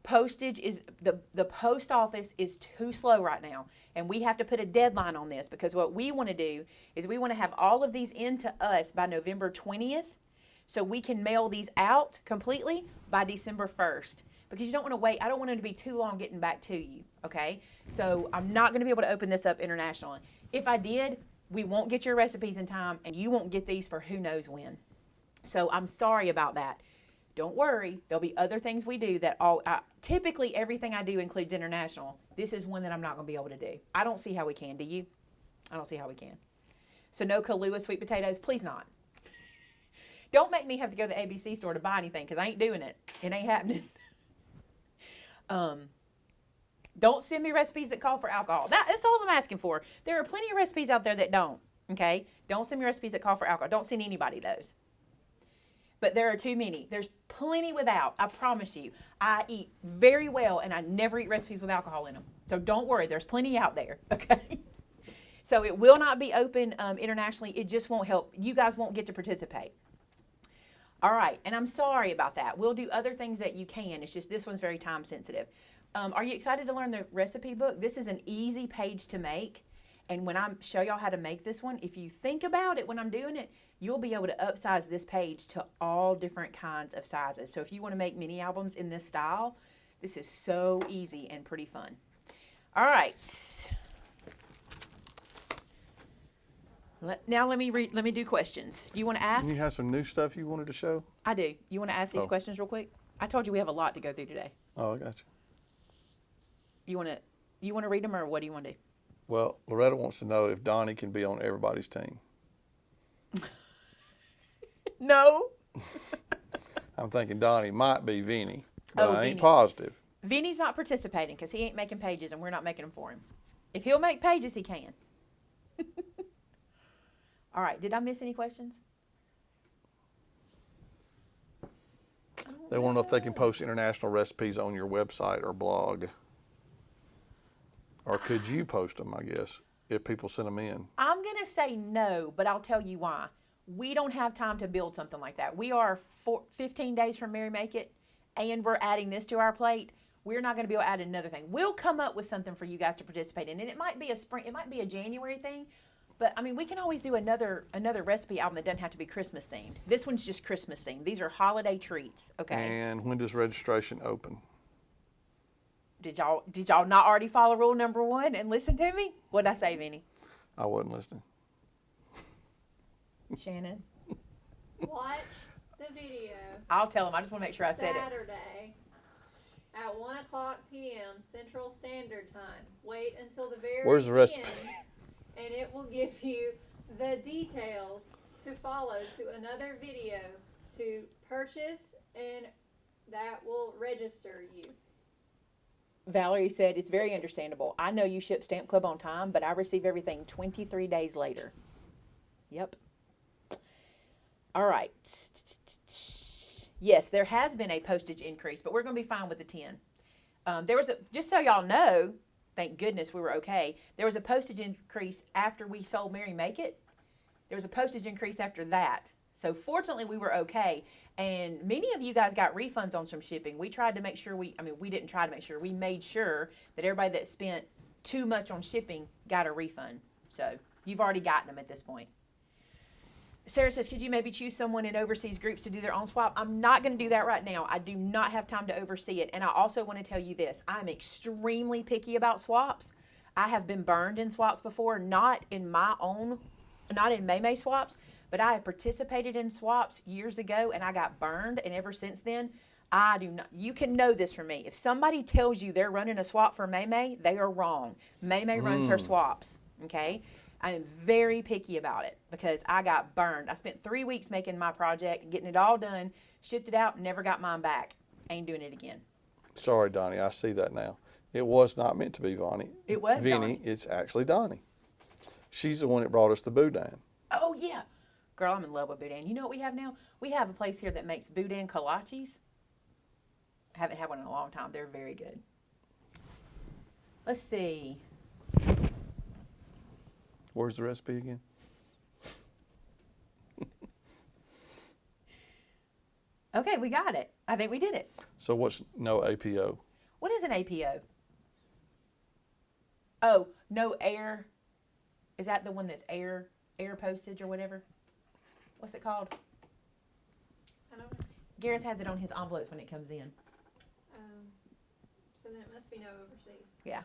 Postage is, the post office is too slow right now. And we have to put a deadline on this because what we want to do is we want to have all of these into us by November 20th so we can mail these out completely by December 1st. Because you don't want to wait. I don't want it to be too long getting back to you, okay? So I'm not going to be able to open this up internationally. If I did, we won't get your recipes in time and you won't get these for who knows when. So I'm sorry about that. Don't worry. There'll be other things we do that typically everything I do includes international. This is one that I'm not going to be able to do. I don't see how we can. Do you? I don't see how we can. So no Kahlua sweet potatoes. Please not. Don't make me have to go to the ABC store to buy anything because I ain't doing it. It ain't happening. Don't send me recipes that call for alcohol. That's all I'm asking for. There are plenty of recipes out there that don't. Okay? Don't send me recipes that call for alcohol. Don't send anybody those. But there are too many. There's plenty without. I promise you. I eat very well, and I never eat recipes with alcohol in them. So don't worry. There's plenty out there. Okay? So it will not be open internationally. It just won't help. You guys won't get to participate. All right. And I'm sorry about that. We'll do other things that you can. It's just this one's very time sensitive. Are you excited to learn the recipe book? This is an easy page to make. And when I show y'all how to make this one, if you think about it when I'm doing it, you'll be able to upsize this page to all different kinds of sizes. So if you want to make mini albums in this style, this is so easy and pretty fun. All right. Now let me do questions. Do you want to ask? You have some new stuff you wanted to show? I do. You want to ask these questions real quick? I told you we have a lot to go through today. Oh, I got you. You want to read them, or what do you want to do? Well, Loretta wants to know if Donnie can be on everybody's team. No. I'm thinking Donnie might be Vinny, but I ain't Vinny. positive. Vinny's not participating because he ain't making pages and we're not making them for him. If he'll make pages, he can. All right. Did I miss any questions? They want to know if they can post international recipes on your website or blog. Or could you post them, I guess, if people send them in? I'm going to say no, but I'll tell you why. We don't have time to build something like that. We are 15 days from Maymay Made It, and we're adding this to our plate. We're not going to be able to add another thing. We'll come up with something for you guys to participate in, and it might be a spring, it might be a January thing, But I mean, we can always do another recipe album that doesn't have to be Christmas themed. This one's just Christmas themed. These are holiday treats. Okay. And when does registration open? Did y'all not already follow rule number 1 and listen to me? What'd I say, Vinny? I wasn't listening. Shannon? Watch the video I'll tell them. I just want to make sure I said it. Saturday at 1:00 p.m. Central Standard Time. Wait until the very Where's the recipe? end, and it will give you the details to follow to another video to purchase, and that will register you. Valerie said, it's very understandable. I know you ship Stamp Club on time, but I receive everything 23 days later. Yep. All right. Yes, there has been a postage increase, but we're going to be fine with the 10. There was just so y'all know, thank goodness we were okay. There was a postage increase after we sold Maymay Made It. There was a postage increase after that. So fortunately we were okay. And many of you guys got refunds on some shipping. We tried to make sure we didn't try to make sure. We made sure that everybody that spent too much on shipping got a refund. So you've already gotten them at this point. Sarah says, could you maybe choose someone in overseas groups to do their own swap? I'm not going to do that right now. I do not have time to oversee it. And I also want to tell you this. I'm extremely picky about swaps. I have been burned in swaps before, not in Maymay swaps, but I have participated in swaps years ago and I got burned. And ever since then, I do not. You can know this from me. If somebody tells you they're running a swap for Maymay, they are wrong. Maymay runs her swaps. Okay. I am very picky about it because I got burned. I spent 3 weeks making my project, getting it all done, shipped it out, never got mine back. Ain't doing it again. Sorry, Donnie. I see that now. It was not meant to be Vonnie. It was Vinny. Donnie. It's actually Donnie. She's the one that brought us the boudin. Oh, yeah. Girl, I'm in love with boudin. You know what we have now? We have a place here that makes boudin kolaches. I haven't had one in a long time. They're very good. Let's see. Where's the recipe again? Okay, we got it. I think we did it. So what's no APO? What is an APO? Oh, no air. Is that the one that's air postage or whatever? What's it called? I don't know. Gareth has it on his envelopes when it comes in. So then it must be no overseas. Yeah.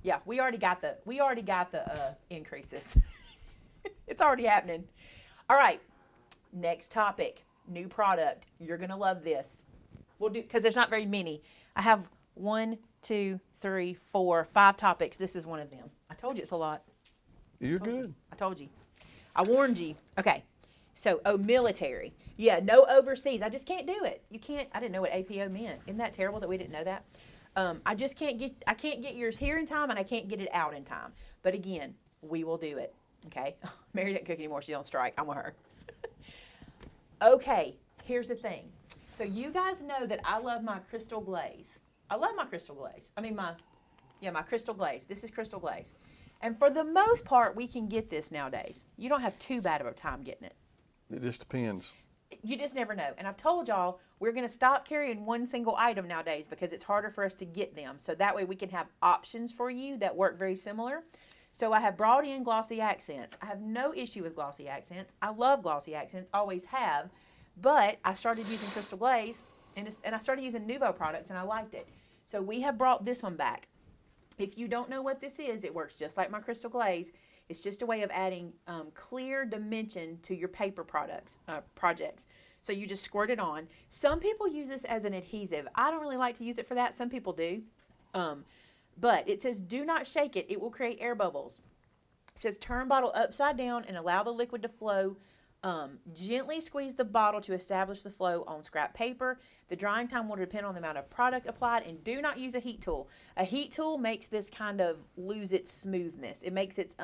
Yeah, we already got the increases. It's already happening. All right. Next topic, new product. You're going to love this. We'll do, because there's not very many. I have 1, 2, 3, 4, 5 topics. This is one of them. I told you it's a lot. You're good. I told you. I warned you. Okay. So, military. Yeah, no overseas. I just can't do it. You can't. I didn't know what APO meant. Isn't that terrible that we didn't know that? I just can't get yours here in time, and I can't get it out in time. But again, we will do it. Okay. Mary doesn't cook anymore. She's on strike. I'm with her. Okay. Here's the thing. So you guys know that I love my crystal glaze. I love my crystal glaze. I mean my crystal glaze. This is crystal glaze. And for the most part, we can get this nowadays. You don't have too bad of a time getting it. It just depends. You just never know. And I've told y'all, we're going to stop carrying one single item nowadays because it's harder for us to get them. So that way we can have options for you that work very similar. So I have brought in glossy accents. I have no issue with glossy accents. I love glossy accents, always have. But I started using crystal glaze and I started using Nuvo products and I liked it. So we have brought this one back. If you don't know what this is, it works just like my crystal glaze. It's just a way of adding clear dimension to your paper projects. So you just squirt it on. Some people use this as an adhesive. I don't really like to use it for that. Some people do. But it says, do not shake it. It will create air bubbles. It says, turn bottle upside down and allow the liquid to flow. Gently squeeze the bottle to establish the flow on scrap paper. The drying time will depend on the amount of product applied, and do not use a heat tool. A heat tool makes this kind of lose its smoothness. It makes its,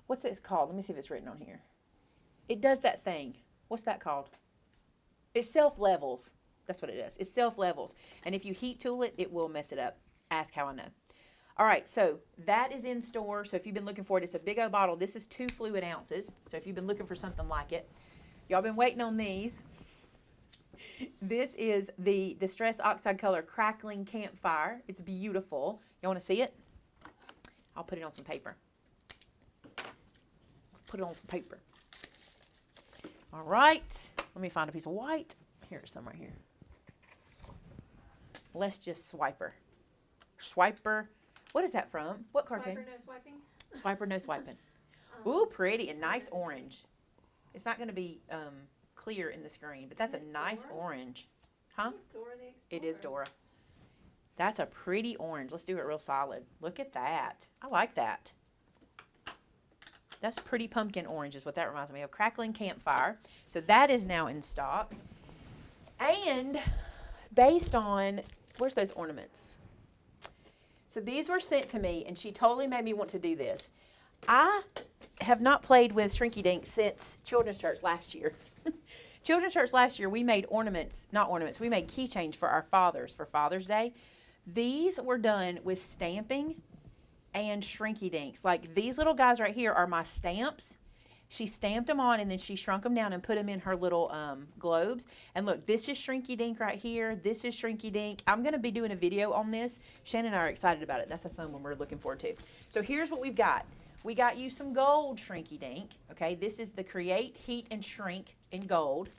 what's it called? Let me see if it's written on here. It does that thing. What's that called? It self-levels. That's what it does. It self-levels. And if you heat tool it, it will mess it up. Ask how I know. All right, so that is in store. So if you've been looking for it, it's a big old bottle. This is 2 fluid ounces. So if you've been looking for something like it, y'all been waiting on these. This is the Distress Oxide Color Crackling Campfire. It's beautiful. You want to see it? I'll put it on some paper. Put it on some paper. All right. Let me find a piece of white. Here's some right here. Let's just swiper. Swiper. What is that from? What cartoon? Swiper, no swiping. Swiper, no swiping. Ooh, pretty. A nice orange. It's not going to be clear in the screen, but that's a nice Dora? orange. Huh? It's Dora the Explorer. It is Dora. That's a pretty orange. Let's do it real solid. Look at that. I like that. That's pretty pumpkin orange is what that reminds me of. Crackling Campfire. So that is now in stock. And based on, where's those ornaments? So these were sent to me, and she totally made me want to do this. I have not played with Shrinky Dink since Children's Church last year. Children's Church last year, we made we made keychains for our fathers for Father's Day. These were done with stamping and Shrinky Dinks. Like these little guys right here are my stamps. She stamped them on and then she shrunk them down and put them in her little globes. And look, this is Shrinky Dink right here. This is Shrinky Dink. I'm going to be doing a video on this. Shannon and I are excited about it. That's a fun one we're looking forward to. So here's what we've got. We got you some gold Shrinky Dink. Okay, this is the Create, Heat, and Shrink in gold.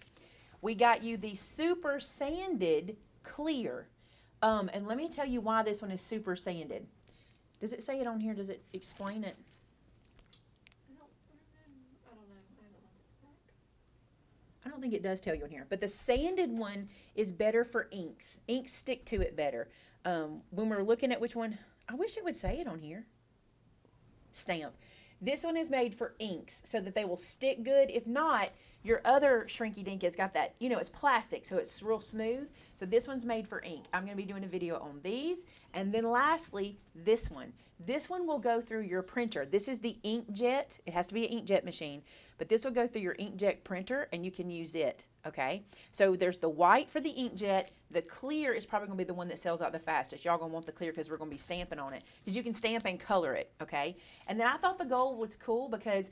We got you the Super Sanded Clear. And let me tell you why this one is super sanded. Does it say it on here? Does it explain it? I don't know. I haven't looked back. I don't think it does tell you on here. But the sanded one is better for inks. Inks stick to it better. When we're looking at which one, I wish it would say it on here. Stamp. This one is made for inks so that they will stick good. If not, your other Shrinky Dink has got that, you know, it's plastic, so it's real smooth. So this one's made for ink. I'm going to be doing a video on these. And then lastly, this one. This one will go through your printer. This is the inkjet. It has to be an inkjet machine, but this will go through your inkjet printer and you can use it, okay? So there's the white for the inkjet. The clear is probably going to be the one that sells out the fastest. Y'all going to want the clear because we're going to be stamping on it. Because you can stamp and color it, okay? And then I thought the gold was cool because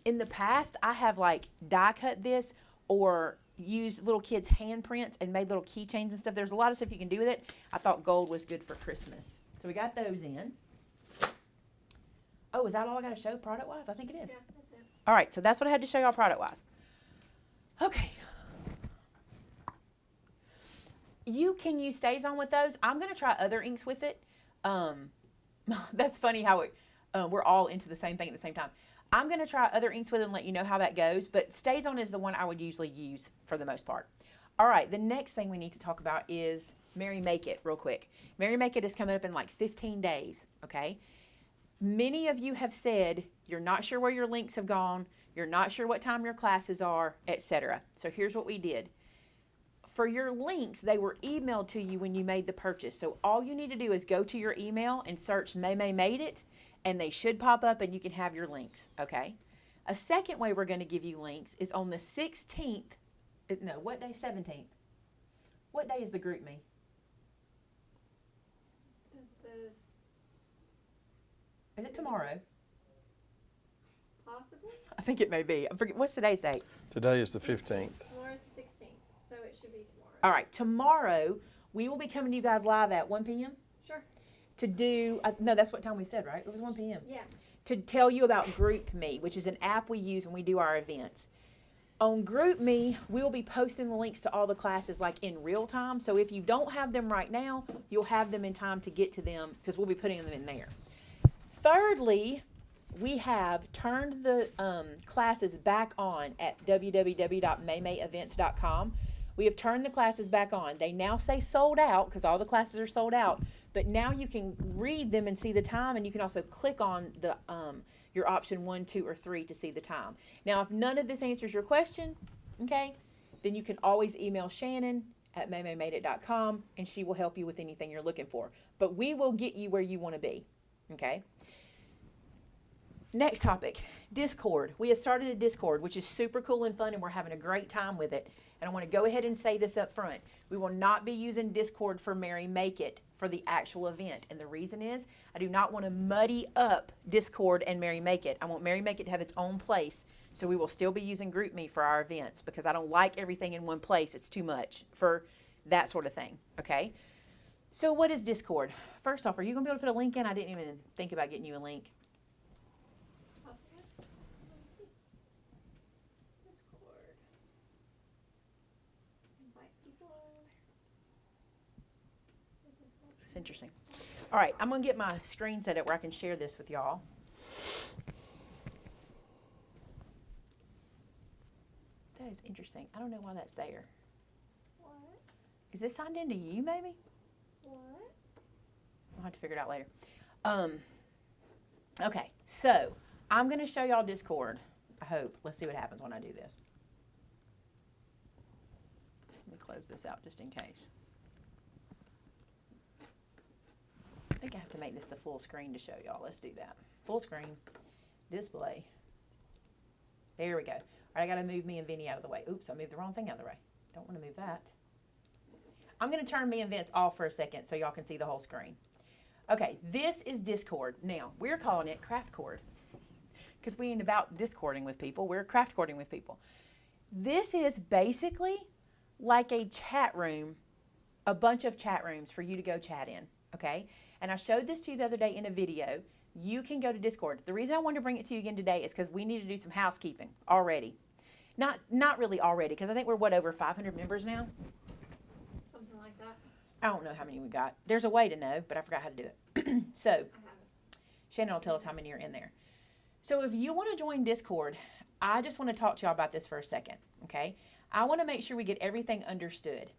in the past I have like die cut this or used little kids' handprints and made little keychains and stuff. There's a lot of stuff you can do with it. I thought gold was good for Christmas. So we got those in. Oh, is that all I got to show product-wise? I think it is. Yeah, that's it. All right, so that's what I had to show y'all product-wise. Okay. You can use StazOn with those. I'm going to try other inks with it. That's funny how we're all into the same thing at the same time. I'm going to try other inks with it and let you know how that goes, but StazOn is the one I would usually use for the most part. All right, the next thing we need to talk about is Maymay Made It real quick. Maymay Made It is coming up in like 15 days, okay? Many of you have said you're not sure where your links have gone, you're not sure what time your classes are, etc. So here's what we did. For your links, they were emailed to you when you made the purchase. So all you need to do is go to your email and search Maymay Made It, and they should pop up and you can have your links, okay? A second way we're going to give you links is on the 16th, no, what day? 17th. What day is the group me? It's this. Is it tomorrow? Possibly. I think it may be. I forget. What's today's date? Today is the 15th. Tomorrow's the 16th, so it should be tomorrow. All right. Tomorrow, we will be coming to you guys live at 1 p.m. Sure. to do, no, that's what time we said, right? It was 1 p.m. Yeah. To tell you about GroupMe, which is an app we use when we do our events. On GroupMe, we'll be posting the links to all the classes like in real time. So if you don't have them right now, you'll have them in time to get to them because we'll be putting them in there. Thirdly, we have turned the classes back on at www.maymayevents.com. We have turned the classes back on. They now say sold out because all the classes are sold out. But now you can read them and see the time, and you can also click on the your option 1, 2, or 3 to see the time. Now, if none of this answers your question, okay, then you can always email Shannon at maymaymadeit.com, and she will help you with anything you're looking for. But we will get you where you want to be, okay? Next topic, Discord. We have started a Discord, which is super cool and fun, and we're having a great time with it. And I want to go ahead and say this up front. We will not be using Discord for Maymay Made It for the actual event. And the reason is I do not want to muddy up Discord and Maymay Made It. I want Maymay Made It to have its own place. So we will still be using GroupMe for our events because I don't like everything in one place. It's too much for that sort of thing, okay? So what is Discord? First off, are you going to be able to put a link in? I didn't even think about getting you a link. Possibly. Let me see. Discord. Invite people. Set this up. It's interesting. All right, I'm going to get my screen set up where I can share this with y'all. That is interesting. I don't know why that's there. What? Is this signed into you, maybe? What? I'll have to figure it out later. Okay, so I'm going to show y'all Discord. I hope. Let's see what happens when I do this. Let me close this out just in case. I think I have to make this the full screen to show y'all. Let's do that. Full screen, display. There we go. All right, I got to move me and Vinny out of the way. Oops, I moved the wrong thing out of the way. Don't want to move that. I'm going to turn me and Vince off for a second so y'all can see the whole screen. Okay, this is Discord. Now, we're calling it Cratcord because we ain't about discording with people. We're craftcording with people. This is basically like a chat room, a bunch of chat rooms for you to go chat in, okay? And I showed this to you the other day in a video. You can go to Discord. The reason I wanted to bring it to you again today is because we need to do some housekeeping already. Not really already, because I think we're, over 500 members now? Something like that. I don't know how many we got. There's a way to know, but I forgot how to do it. So, I have it. Shannon will tell us how many are in there. So if you want to join Discord, I just want to talk to y'all about this for a second, okay? I want to make sure we get everything understood.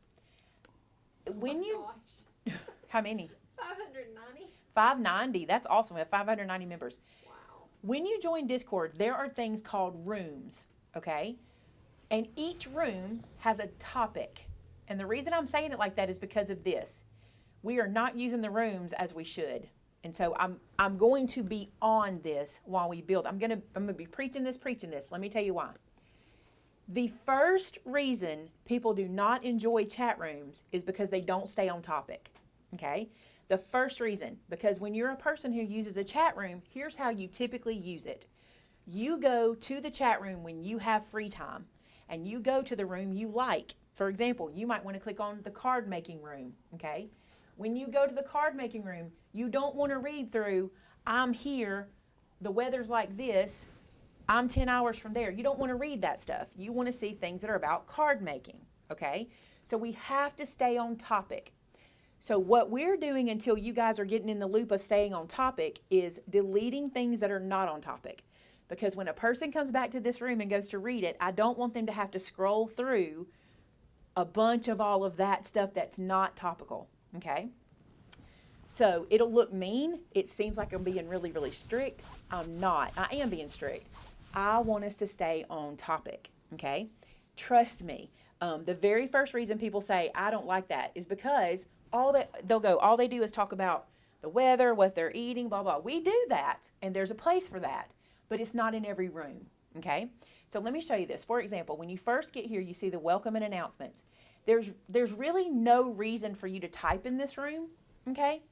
When Oh, you, gosh. how many? 590. 590. That's awesome. We have 590 members. Wow. When you join Discord, there are things called rooms, okay? And each room has a topic. And the reason I'm saying it like that is because of this. We are not using the rooms as we should. And so I'm going to be on this while we build. I'm going to be preaching this. Let me tell you why. The first reason people do not enjoy chat rooms is because they don't stay on topic, okay? The first reason, because when you're a person who uses a chat room, here's how you typically use it. You go to the chat room when you have free time, and you go to the room you like. For example, you might want to click on the card making room, okay? When you go to the card making room, you don't want to read through, I'm here, the weather's like this, I'm 10 hours from there. You don't want to read that stuff. You want to see things that are about card making, okay? So we have to stay on topic. So what we're doing until you guys are getting in the loop of staying on topic is deleting things that are not on topic. Because when a person comes back to this room and goes to read it, I don't want them to have to scroll through a bunch of all of that stuff that's not topical, okay? So it'll look mean. It seems like I'm being really, really strict. I'm not. I am being strict. I want us to stay on topic, okay? Trust me. The very first reason people say, I don't like that, is because all they do is talk about the weather, what they're eating, blah, blah. We do that, and there's a place for that, but it's not in every room, okay? So let me show you this. For example, when you first get here, you see the welcome and announcements. There's really no reason for you to type in this room, okay?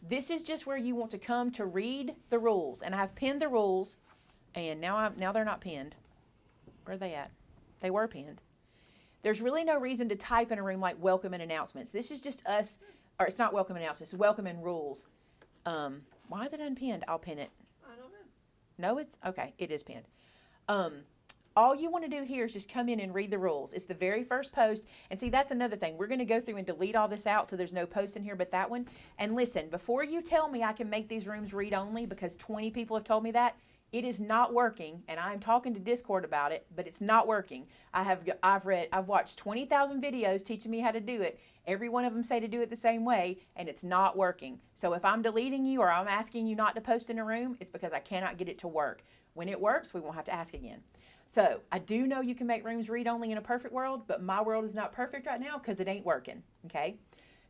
This is just where you want to come to read the rules, and I've pinned the rules, and now they're not pinned. Where are they at? They were pinned. There's really no reason to type in a room like welcome and announcements. This is just us, or it's not welcome and announcements, it's welcome and rules. Why is it unpinned? I'll pin it. I don't know. No, it's, okay, it is pinned. All you want to do here is just come in and read the rules. It's the very first post. And see, that's another thing. We're going to go through and delete all this out so there's no post in here but that one. And listen, before you tell me I can make these rooms read only because 20 people have told me that, it is not working, and I'm talking to Discord about it, but it's not working. I've watched 20,000 videos teaching me how to do it. Every one of them say to do it the same way, and it's not working. So if I'm deleting you or I'm asking you not to post in a room, it's because I cannot get it to work. When it works, we won't have to ask again. So I do know you can make rooms read only in a perfect world, but my world is not perfect right now because it ain't working, okay?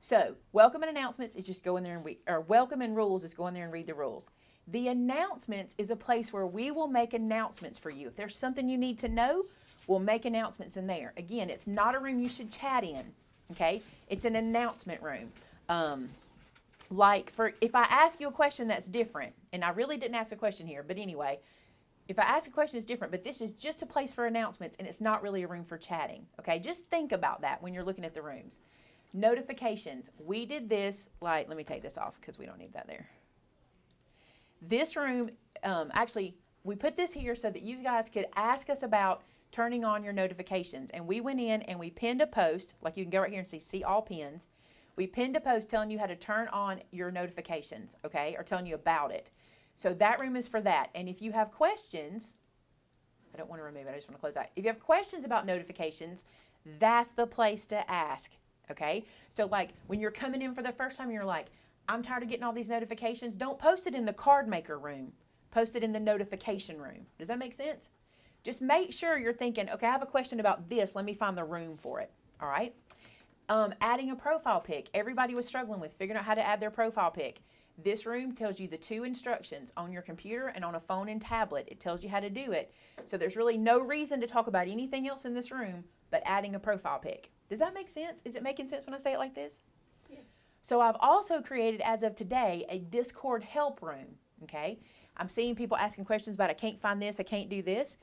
So welcome and announcements is just go in there and read, or welcome and rules is go in there and read the rules. The announcements is a place where we will make announcements for you. If there's something you need to know, we'll make announcements in there. Again, it's not a room you should chat in, okay? It's an announcement room. If I ask you a question that's different, and I really didn't ask a question here, but anyway, if I ask a question that's different, but this is just a place for announcements and it's not really a room for chatting, okay? Just think about that when you're looking at the rooms. Notifications. We did this, like, let me take this off because we don't need that there. This room, actually, we put this here so that you guys could ask us about turning on your notifications. And we went in and we pinned a post, like you can go right here and see all pins. We pinned a post telling you how to turn on your notifications, okay, or telling you about it. So that room is for that. And if you have questions, I don't want to remove it, I just want to close that. If you have questions about notifications, that's the place to ask, okay? So like when you're coming in for the first time and you're like, I'm tired of getting all these notifications, don't post it in the card maker room. Post it in the notification room. Does that make sense? Just make sure you're thinking, okay, I have a question about this. Let me find the room for it, all right? Adding a profile pic. Everybody was struggling with figuring out how to add their profile pic. This room tells you the 2 instructions on your computer and on a phone and tablet. It tells you how to do it. So there's really no reason to talk about anything else in this room but adding a profile pic. Does that make sense? Is it making sense when I say it like this? Yes. So I've also created, as of today, a Discord help room, okay? I'm seeing people asking questions about, I can't find this, I can't do this.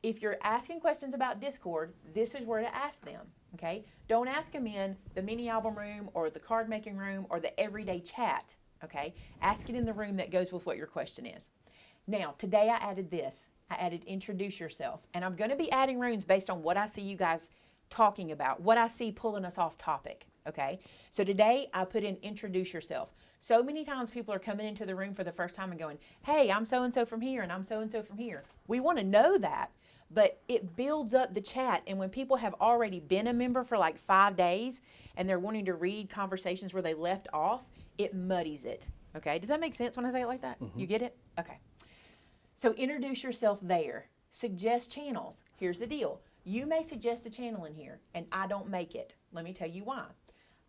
If you're asking questions about Discord, this is where to ask them, okay? Don't ask them in the mini album room or the card making room or the everyday chat, okay? Ask it in the room that goes with what your question is. Now, today I added this. I added introduce yourself. And I'm going to be adding rooms based on what I see you guys talking about, what I see pulling us off topic, okay? So today I put in introduce yourself. So many times people are coming into the room for the first time and going, hey, I'm so-and-so from here and I'm so-and-so from here. We want to know that, but it builds up the chat. And when people have already been a member for like 5 days and they're wanting to read conversations where they left off, it muddies it, okay? Does that make sense when I say it like that? Mm-hmm. You get it? Okay. So introduce yourself there. Suggest channels. Here's the deal. You may suggest a channel in here, and I don't make it. Let me tell you why.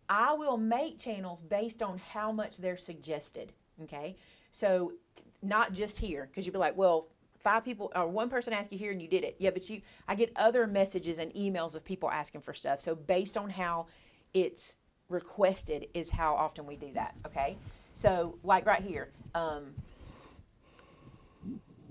I will make channels based on how much they're suggested, okay? So not just here, because you'll be like, well, 5 people, or 1 person asked you here and you did it. Yeah, but I get other messages and emails of people asking for stuff. So based on how it's requested is how often we do that, okay? So like right here,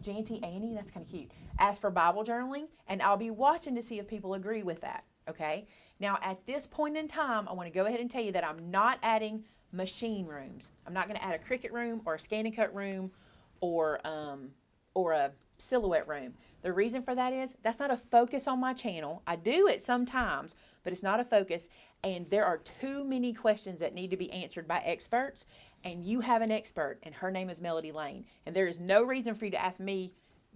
Janty Annie, that's kind of cute, asked for Bible journaling, and I'll be watching to see if people agree with that, okay? Now, at this point in time, I want to go ahead and tell you that I'm not adding machine rooms. I'm not going to add a Cricut room or a scan and cut room or a silhouette room. The reason for that is that's not a focus on my channel. I do it sometimes, but it's not a focus, and there are too many questions that need to be answered by experts, and you have an expert, and her name is Melody Lane, and there is no reason for you to ask me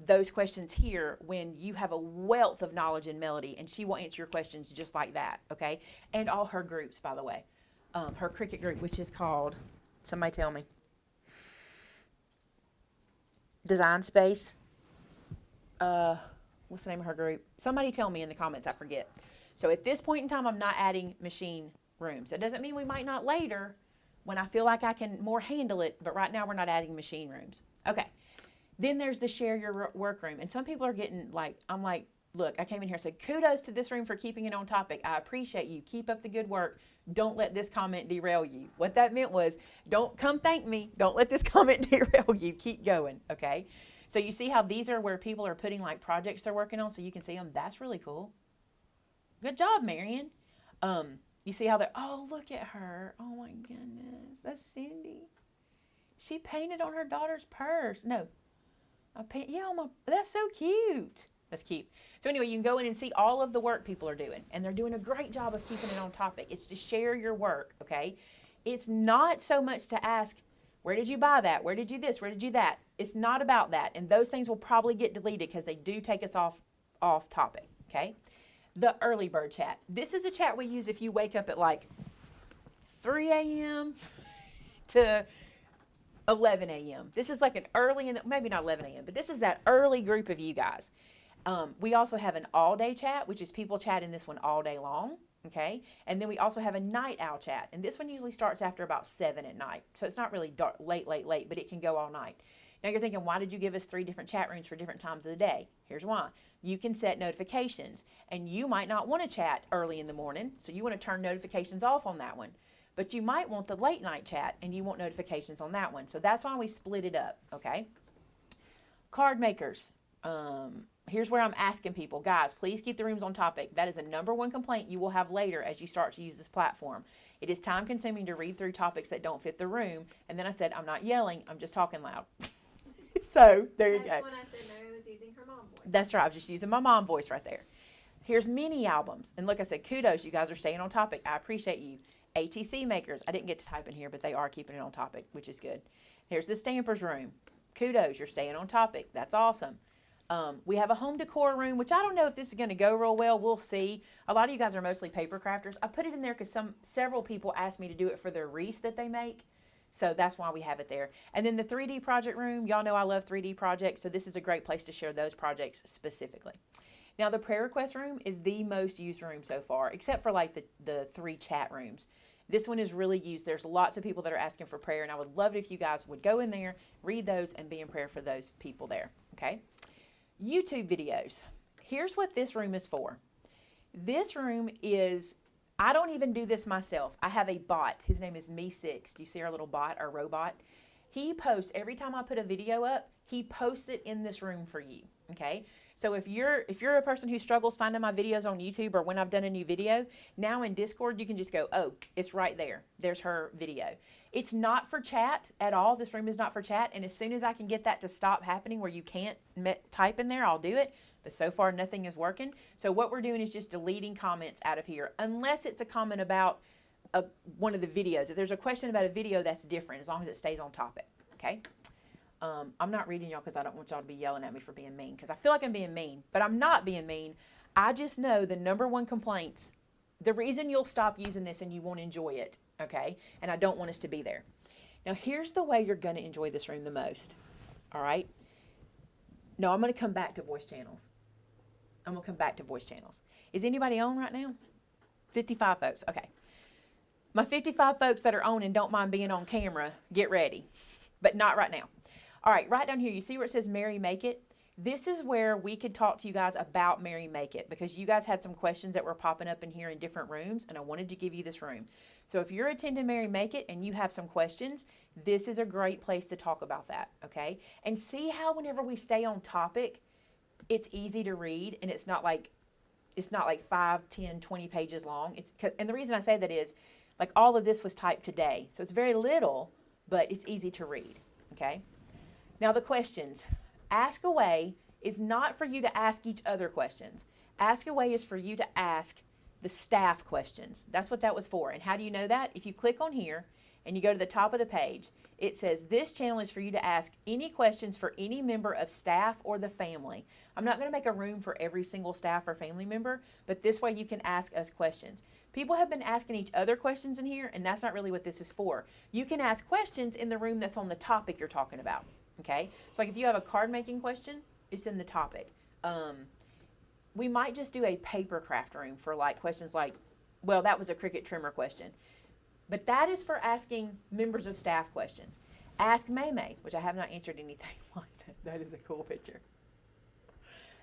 those questions here when you have a wealth of knowledge in Melody, and she will answer your questions just like that, okay? And all her groups, by the way. Her Cricut group, which is called, somebody tell me, Design Space. What's the name of her group? Somebody tell me in the comments, I forget. So at this point in time, I'm not adding machine rooms. That doesn't mean we might not later when I feel like I can more handle it, but right now we're not adding machine rooms. Okay. Then there's the share your workroom. And some people are getting like, I'm like, look, I came in here and said, kudos to this room for keeping it on topic. I appreciate you. Keep up the good work. Don't let this comment derail you. What that meant was, don't come thank me. Don't let this comment derail you. Keep going, okay? So you see how these are where people are putting like projects they're working on so you can see them? That's really cool. Good job, Marion. You see how they're, oh, look at her. Oh my goodness. That's Cindy. She painted on her daughter's purse. No. That's so cute. That's cute. So anyway, you can go in and see all of the work people are doing, and they're doing a great job of keeping it on topic. It's to share your work, okay? It's not so much to ask, where did you buy that? Where did you this? Where did you that? It's not about that, and those things will probably get deleted because they do take us off topic, okay? The early bird chat. This is a chat we use if you wake up at like 3 a.m. to 11 a.m. This is like an early, maybe not 11 a.m., but this is that early group of you guys. We also have an all-day chat, which is people chatting this one all day long, okay? And then we also have a night owl chat, and this one usually starts after about 7 at night. So it's not really dark, late, but it can go all night. Now you're thinking, why did you give us 3 different chat rooms for different times of the day? Here's why. You can set notifications, and you might not want to chat early in the morning, so you want to turn notifications off on that one. But you might want the late night chat, and you want notifications on that one. So that's why we split it up, okay? Card makers. Here's where I'm asking people, guys, please keep the rooms on topic. That is a number one complaint you will have later as you start to use this platform. It is time consuming to read through topics that don't fit the room. And then I said, I'm not yelling, I'm just talking loud. So there you go. That's when I said Mary was using her mom voice. That's right. I was just using my mom voice right there. Here's mini albums. And look, I said, kudos. You guys are staying on topic. I appreciate you. ATC makers. I didn't get to type in here, but they are keeping it on topic, which is good. Here's the stampers room. Kudos. You're staying on topic. That's awesome. We have a home decor room, which I don't know if this is going to go real well. We'll see. A lot of you guys are mostly paper crafters. I put it in there because several people asked me to do it for their wreaths that they make. So that's why we have it there. And then the 3D project room. Y'all know I love 3D projects, so this is a great place to share those projects specifically. Now, the prayer request room is the most used room so far, except for like the 3 chat rooms. This one is really used. There's lots of people that are asking for prayer, and I would love it if you guys would go in there, read those, and be in prayer for those people there, okay? YouTube videos. Here's what this room is for. This room is, I don't even do this myself. I have a bot. His name is Me6. Do you see our little bot, our robot? He posts, every time I put a video up, he posts it in this room for you, okay? So if you're a person who struggles finding my videos on YouTube or when I've done a new video, now in Discord, you can just go, oh, it's right there. There's her video. It's not for chat at all. This room is not for chat. And as soon as I can get that to stop happening where you can't type in there, I'll do it. But so far, nothing is working. So what we're doing is just deleting comments out of here, unless it's a comment about one of the videos. If there's a question about a video, that's different, as long as it stays on topic, okay? I'm not reading y'all because I don't want y'all to be yelling at me for being mean, because I feel like I'm being mean, but I'm not being mean. I just know the number one complaints, the reason you'll stop using this and you won't enjoy it, okay? And I don't want us to be there. Now, here's the way you're going to enjoy this room the most, all right? No, I'm going to come back to voice channels. I'm going to come back to voice channels. Is anybody on right now? 55 folks, okay. My 55 folks that are on and don't mind being on camera, get ready, but not right now. All right, right down here, you see where it says Maymay Made It? This is where we could talk to you guys about Maymay Made It, because you guys had some questions that were popping up in here in different rooms, and I wanted to give you this room. So if you're attending Maymay Made It and you have some questions, this is a great place to talk about that, okay? And see how whenever we stay on topic, it's easy to read, and it's not like 5, 10, 20 pages long. And the reason I say that is, like, all of this was typed today, so it's very little, but it's easy to read, okay? Now, the questions. Ask Away is not for you to ask each other questions. Ask Away is for you to ask the staff questions. That's what that was for. And how do you know that? If you click on here and you go to the top of the page, it says this channel is for you to ask any questions for any member of staff or the family. I'm not going to make a room for every single staff or family member, but this way you can ask us questions. People have been asking each other questions in here, and that's not really what this is for. You can ask questions in the room that's on the topic you're talking about. Okay, so like if you have a card making question, it's in the topic. We might just do a paper craft room for like questions like, well, that was a Cricut trimmer question. But that is for asking members of staff questions. Ask Maymay, which I have not answered anything. That is a cool picture.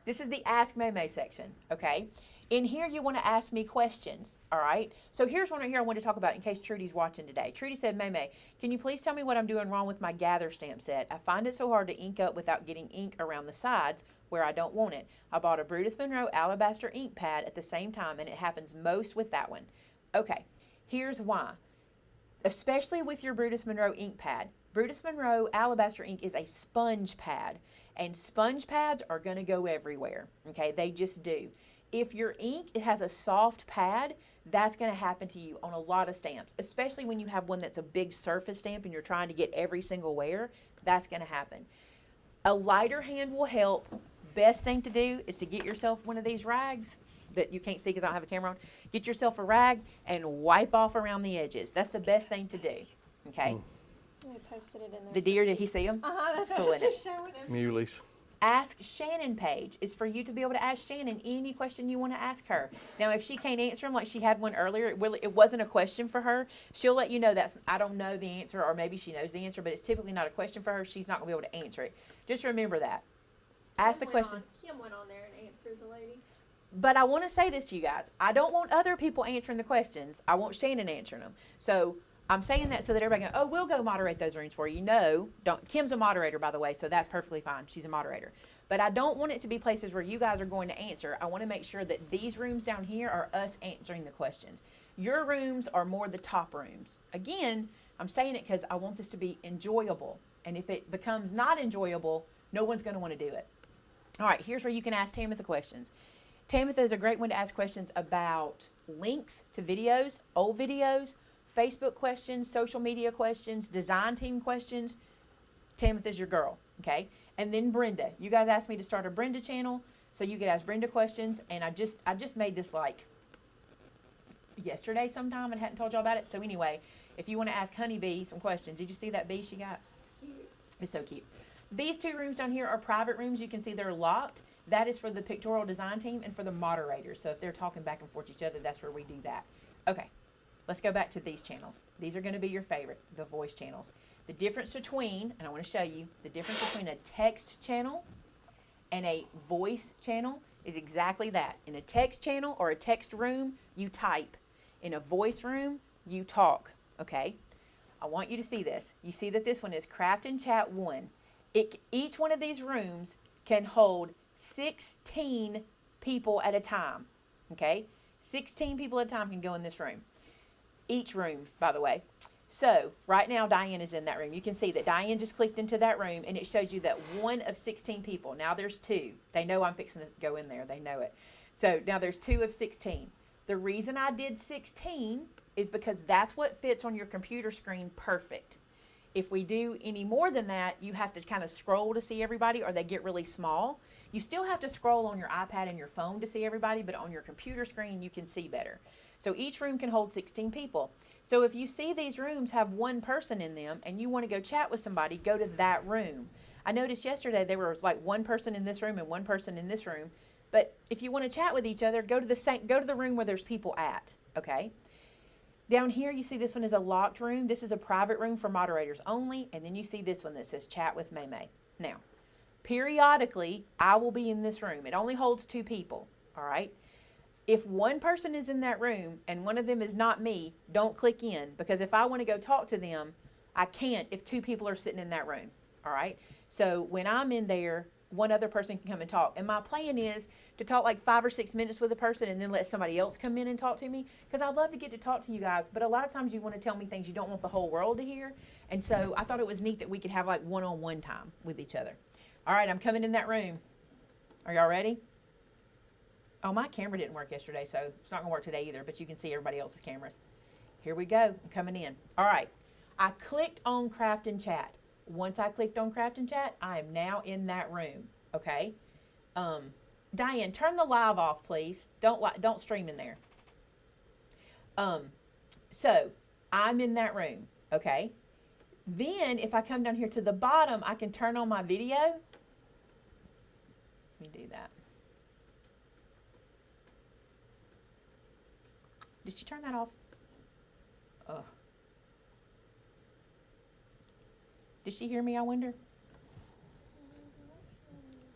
This is the Ask Maymay section, okay? In here, you want to ask me questions, all right? So here's one right here I want to talk about in case Trudy's watching today. Trudy said, Maymay, can you please tell me what I'm doing wrong with my gather stamp set? I find it so hard to ink up without getting ink around the sides where I don't want it. I bought a Brutus Monroe Alabaster ink pad at the same time, and it happens most with that one. Okay, here's why. Especially with your Brutus Monroe ink pad. Brutus Monroe Alabaster ink is a sponge pad, and sponge pads are going to go everywhere, okay? They just do. If your ink, it has a soft pad, that's going to happen to you on a lot of stamps, especially when you have one that's a big surface stamp and you're trying to get every single wear, that's going to happen. A lighter hand will help. Best thing to do is to get yourself one of these rags that you can't see because I don't have a camera on. Get yourself a rag and wipe off around the edges. That's the best thing to do, okay? Somebody posted it in there. The deer, did he see them? That's Cool, what I was isn't just showing him. Muleys. Ask Shannon page is for you to be able to ask Shannon any question you want to ask her. Now, if she can't answer them, like she had one earlier, it wasn't a question for her. She'll let you know I don't know the answer, or maybe she knows the answer, but it's typically not a question for her. She's not going to be able to answer it. Just remember that. Ask the question. Kim went on there and answered the lady. But I want to say this to you guys. I don't want other people answering the questions. I want Shannon answering them. So I'm saying that so that everybody go, oh, we'll go moderate those rooms for you. No, don't. Kim's a moderator, by the way, so that's perfectly fine. She's a moderator. But I don't want it to be places where you guys are going to answer. I want to make sure that these rooms down here are us answering the questions. Your rooms are more the top rooms. Again, I'm saying it because I want this to be enjoyable. And if it becomes not enjoyable, no one's going to want to do it. All right, here's where you can ask Tamitha questions. Tamitha is a great one to ask questions about links to videos, old videos, Facebook questions, social media questions, design team questions. Tamitha's your girl, okay? And then Brenda. You guys asked me to start a Brenda channel so you could ask Brenda questions, and I just made this like yesterday sometime and hadn't told y'all about it. So anyway, if you want to ask Honeybee some questions, did you see that bee she got? Cute. It's so cute. These two rooms down here are private rooms. You can see they're locked. That is for the pictorial design team and for the moderators. So if they're talking back and forth to each other, that's where we do that. Okay, let's go back to these channels. These are going to be your favorite, the voice channels. The difference between, and I want to show you, the difference between a text channel and a voice channel is exactly that. In a text channel or a text room, you type. In a voice room, you talk, okay? I want you to see this. You see that this one is Craft and Chat 1. Each one of these rooms can hold 16 people at a time, okay? 16 people at a time can go in this room. Each room, by the way. So, right now, Diane is in that room. You can see that Diane just clicked into that room, and it shows you that one of 16 people. Now there's 2. They know I'm fixing to go in there. They know it. So, now there's 2 of 16. The reason I did 16 is because that's what fits on your computer screen perfect. If we do any more than that, you have to kind of scroll to see everybody, or they get really small. You still have to scroll on your iPad and your phone to see everybody, but on your computer screen, you can see better. So each room can hold 16 people. So if you see these rooms have one person in them and you want to go chat with somebody, go to that room. I noticed yesterday there was like one person in this room and one person in this room. But if you want to chat with each other, go to the room where there's people at, okay? Down here, you see this one is a locked room. This is a private room for moderators only. And then you see this one that says Chat with Maymay. Now, periodically, I will be in this room. It only holds 2 people, all right? If one person is in that room and one of them is not me, don't click in. Because if I want to go talk to them, I can't if 2 people are sitting in that room, all right? So when I'm in there, one other person can come and talk. And my plan is to talk like 5 or 6 minutes with a person and then let somebody else come in and talk to me. Because I'd love to get to talk to you guys, but a lot of times you want to tell me things you don't want the whole world to hear. And so I thought it was neat that we could have like one-on-one time with each other. All right, I'm coming in that room. Are y'all ready? Oh, my camera didn't work yesterday, so it's not going to work today either, but you can see everybody else's cameras. Here we go. I'm coming in. All right. I clicked on Craft and Chat. Once I clicked on Craft and Chat, I am now in that room, okay? Diane, turn the live off, please. Don't stream in there. So, I'm in that room, okay? Then, if I come down here to the bottom, I can turn on my video. Let me do that. Did she turn that off? Ugh. Did she hear me, I wonder?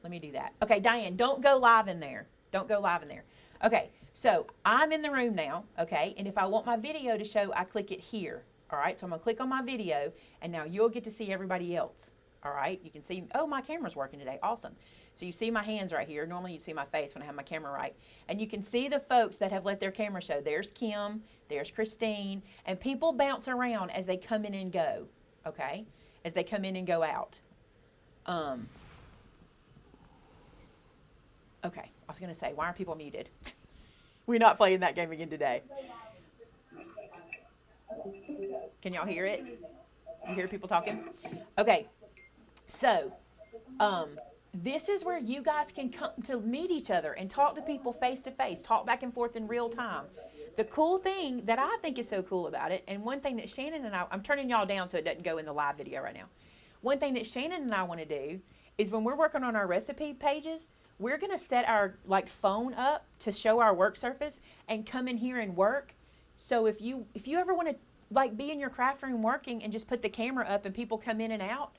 Let me do that. Okay, Diane, don't go live in there. Don't go live in there. Okay, so I'm in the room now, okay? And if I want my video to show, I click it here. All right, so I'm gonna click on my video, and now you'll get to see everybody else. All right, you can see, oh, my camera's working today. Awesome. So you see my hands right here. Normally you see my face when I have my camera right. And you can see the folks that have let their camera show. There's Kim, there's Christine, and people bounce around as they come in and go, okay? As they come in and go out. Okay, I was going to say, why are people muted? We're not playing that game again today. Can y'all hear it? You hear people talking? Okay, so this is where you guys can come to meet each other and talk to people face to face, talk back and forth in real time. The cool thing that I think is so cool about it, and one thing that Shannon and I'm turning y'all down so it doesn't go in the live video right now. One thing that Shannon and I want to do is when we're working on our recipe pages, we're going to set our phone up to show our work surface and come in here and work. So if you ever want to be in your craft room working and just put the camera up and people come in and out,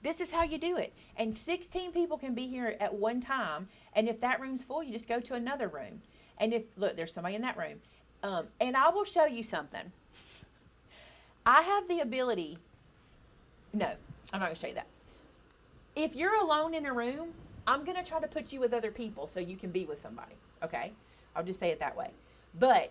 this is how you do it. And 16 people can be here at one time. And if that room's full, you just go to another room. And look, there's somebody in that room. And I will show you something. I have the ability, no, I'm not going to show you that. If you're alone in a room, I'm going to try to put you with other people so you can be with somebody, okay? I'll just say it that way. But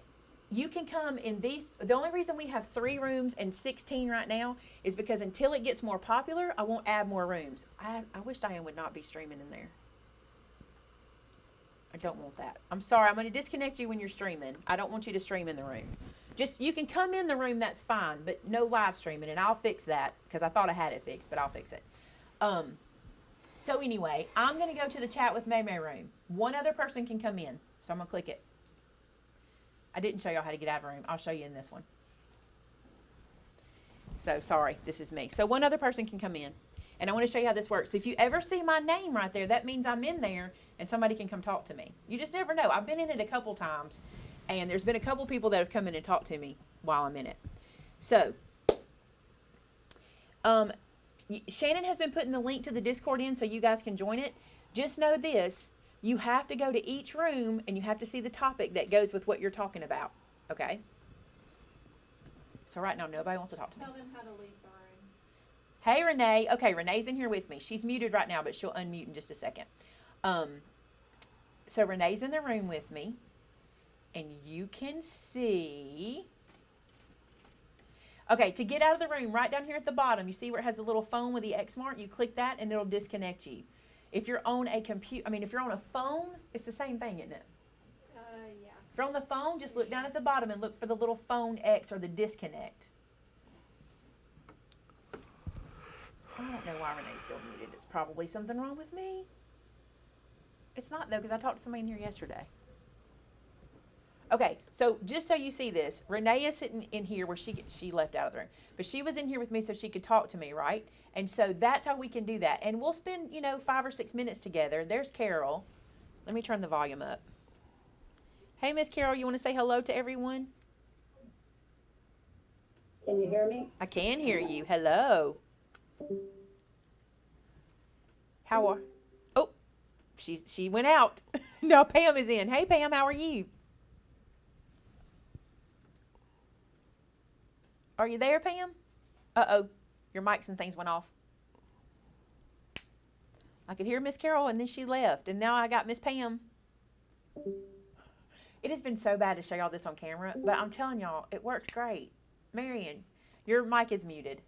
you can come in these, the only reason we have 3 rooms and 16 right now is because until it gets more popular, I won't add more rooms. I wish Diane would not be streaming in there. I don't want that. I'm sorry, I'm going to disconnect you when you're streaming. I don't want you to stream in the room. Just, you can come in the room, that's fine, but no live streaming, and I'll fix that because I thought I had it fixed, but I'll fix it. So anyway, I'm going to go to the chat with Maymay room. One other person can come in, so I'm going to click it. I didn't show y'all how to get out of a room. I'll show you in this one. So sorry, this is me. So one other person can come in, and I want to show you how this works. If you ever see my name right there, that means I'm in there and somebody can come talk to me. You just never know. I've been in it a couple times, and there's been a couple people that have come in and talked to me while I'm in it. So, Shannon has been putting the link to the Discord in so you guys can join it. Just know this, you have to go to each room and you have to see the topic that goes with what you're talking about, okay? So right now, nobody wants to talk to me. Tell them how to leave the room. Hey, Renee. Okay, Renee's in here with me. She's muted right now, but she'll unmute in just a second. So Renee's in the room with me, and you can see... Okay, to get out of the room, right down here at the bottom, you see where it has a little phone with the X mark? You click that and it'll disconnect you. If you're on a computer, if you're on a phone, it's the same thing, isn't it? Yeah. If you're on the phone, just look down at the bottom and look for the little phone X or the disconnect. I don't know why Renee's still muted. It's probably something wrong with me. It's not, though, because I talked to somebody in here yesterday. Okay, so just so you see this, Renee is sitting in here where she left out of the room. But she was in here with me so she could talk to me, right? And so that's how we can do that. And we'll spend, 5 or 6 minutes together. There's Carol. Let me turn the volume up. Hey, Miss Carol, you want to say hello to everyone? Can you hear me? I can hear you. Hello. How are... Oh, she went out. Now Pam is in. Hey, Pam, how are you? Are you there, Pam? Uh-oh. Your mics and things went off. I could hear Miss Carol, and then she left. And now I got Miss Pam. It has been so bad to show y'all this on camera, but I'm telling y'all, it works great. Marion, your mic is muted.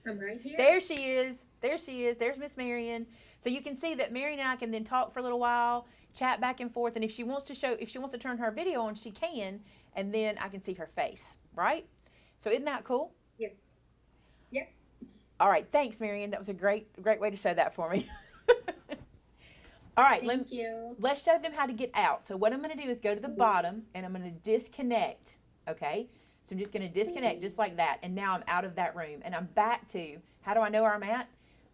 I'm right here. There she is. There she is. There's Miss Marion. So you can see that Marion and I can then talk for a little while, chat back and forth, and if she wants to turn her video on, she can, and then I can see her face, right? So isn't that cool? Yes. Yep. All right, thanks, Marion. That was a great way to show that for me. All right, Thank you. let's show them how to get out. So what I'm going to do is go to the bottom, and I'm going to disconnect, okay? So I'm just going to disconnect just like that, and now I'm out of that room, and I'm back to, how do I know where I'm at?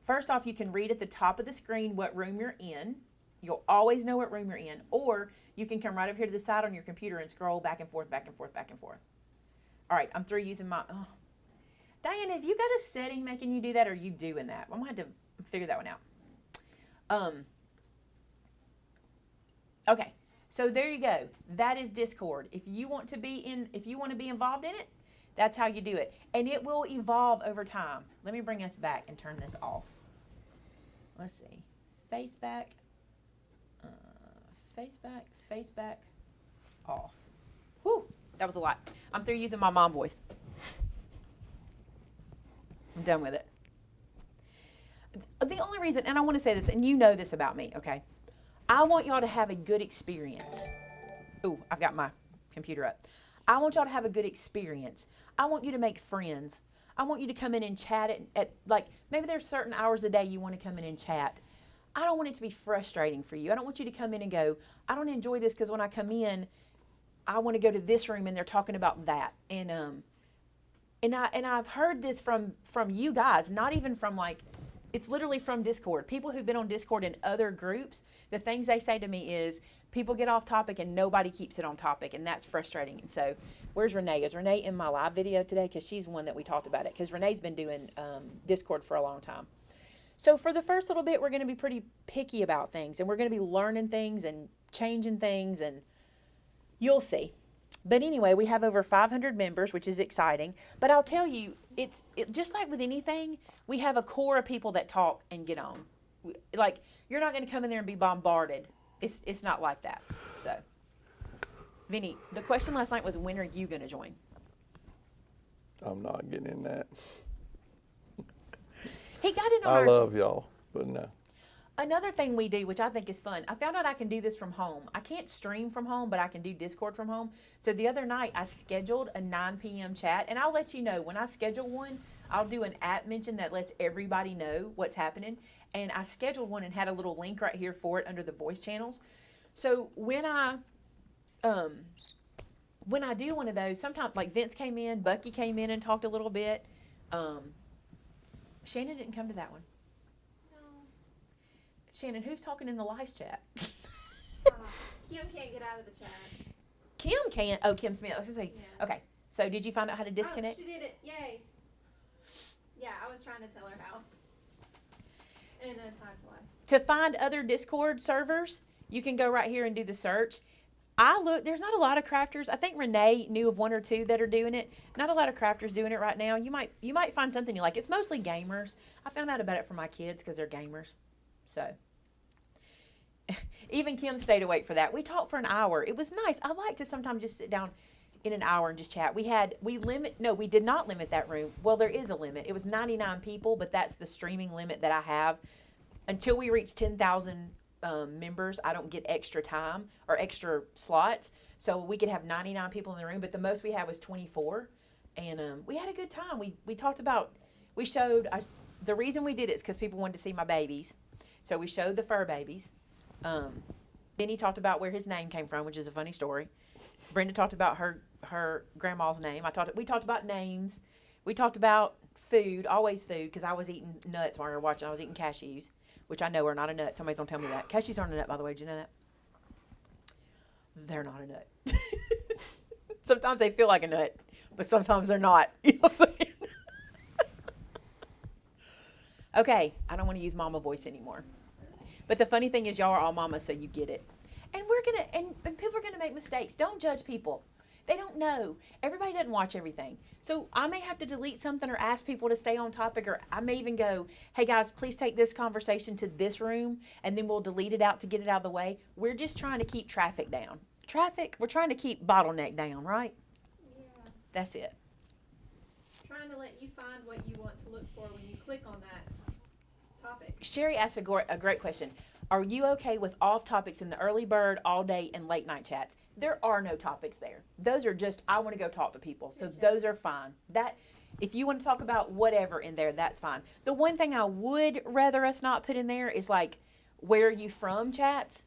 First off, you can read at the top of the screen what room you're in. You'll always know what room you're in, or you can come right over here to the side on your computer and scroll back and forth, back and forth, back and forth. All right, I'm through using my, Diane, have you got a setting making you do that, or are you doing that? I'm going to have to figure that one out. Okay, so there you go. That is Discord. If you want to be involved in it, that's how you do it. And it will evolve over time. Let me bring us back and turn this off. Let's see. Face back, off. Whew, that was a lot. I'm through using my mom voice. I'm done with it. The only reason, and I want to say this, and you know this about me, okay? I want y'all to have a good experience. Ooh, I've got my computer up. I want y'all to have a good experience. I want you to make friends. I want you to come in and chat at like, maybe there's certain hours a day you want to come in and chat. I don't want it to be frustrating for you. I don't want you to come in and go, I don't enjoy this because when I come in, I want to go to this room and they're talking about that. And I've heard this from you guys, not even from like, it's literally from Discord. People who've been on Discord in other groups, the things they say to me is people get off topic and nobody keeps it on topic, and that's frustrating. And so, where's Renee? Is Renee in my live video today? Because she's the one that we talked about it. Because Renee's been doing Discord for a long time. So for the first little bit, we're going to be pretty picky about things, and we're going to be learning things and changing things, and you'll see. But anyway, we have over 500 members, which is exciting. But I'll tell you, just like with anything, we have a core of people that talk and get on. Like, you're not going to come in there and be bombarded. It's not like that. So, Vinny, the question last night was, when are you going to join? I'm not getting in that. He got in on I our love y'all, but no. Another thing we do, which I think is fun, I found out I can do this from home. I can't stream from home, but I can do Discord from home. So the other night, I scheduled a 9 p.m. chat, and I'll let you know. When I schedule one, I'll do an app mention that lets everybody know what's happening. And I scheduled one and had a little link right here for it under the voice channels. So when I do one of those, sometimes, like Vince came in, Bucky came in and talked a little bit. Shannon didn't come to that one. Shannon, who's talking in the live chat? Kim can't get out of the chat. Kim can't. Oh, Kim Smith. I was gonna say. Yeah. Okay. So did you find out how to disconnect? Oh, she did it. Yay. Yeah, I was trying to tell her how. And I tried twice. To find other Discord servers, you can go right here and do the search. I look. There's not a lot of crafters. I think Renee knew of one or two that are doing it. Not a lot of crafters doing it right now. You might find something you like. It's mostly gamers. I found out about it from my kids because they're gamers. So. Even Kim stayed awake for that. We talked for an hour. It was nice. I like to sometimes just sit down in an hour and just chat. We did not limit that room. Well, there is a limit. It was 99 people, but that's the streaming limit that I have. Until we reach 10,000 members, I don't get extra time or extra slots. So we could have 99 people in the room, but the most we had was 24. And we had a good time. We talked about, the reason we did it is because people wanted to see my babies. So we showed the fur babies. Benny talked about where his name came from, which is a funny story. Brenda talked about her grandma's name. We talked about names. We talked about food, always food, because I was eating nuts while we were watching. I was eating cashews, which I know are not a nut. Somebody's gonna tell me that. Cashews aren't a nut, by the way. Did you know that? They're not a nut. Sometimes they feel like a nut, but sometimes they're not. You know what I'm saying? Okay, I don't want to use mama voice anymore. But the funny thing is, y'all are all mamas, so you get it. And and people are gonna make mistakes. Don't judge people. They don't know. Everybody doesn't watch everything. So I may have to delete something or ask people to stay on topic, or I may even go, hey guys, please take this conversation to this room, and then we'll delete it out to get it out of the way. We're just trying to keep traffic down. We're trying to keep bottleneck down, right? Yeah. That's it. Trying to let you find what you want to look for when you click on that topic. Sherry asked a great question. Are you okay with off topics in the early bird, all day, and late night chats? There are no topics there. Those are just, I want to go talk to people. So those are fine. If you want to talk about whatever in there, that's fine. The one thing I would rather us not put in there is like, where are you from chats?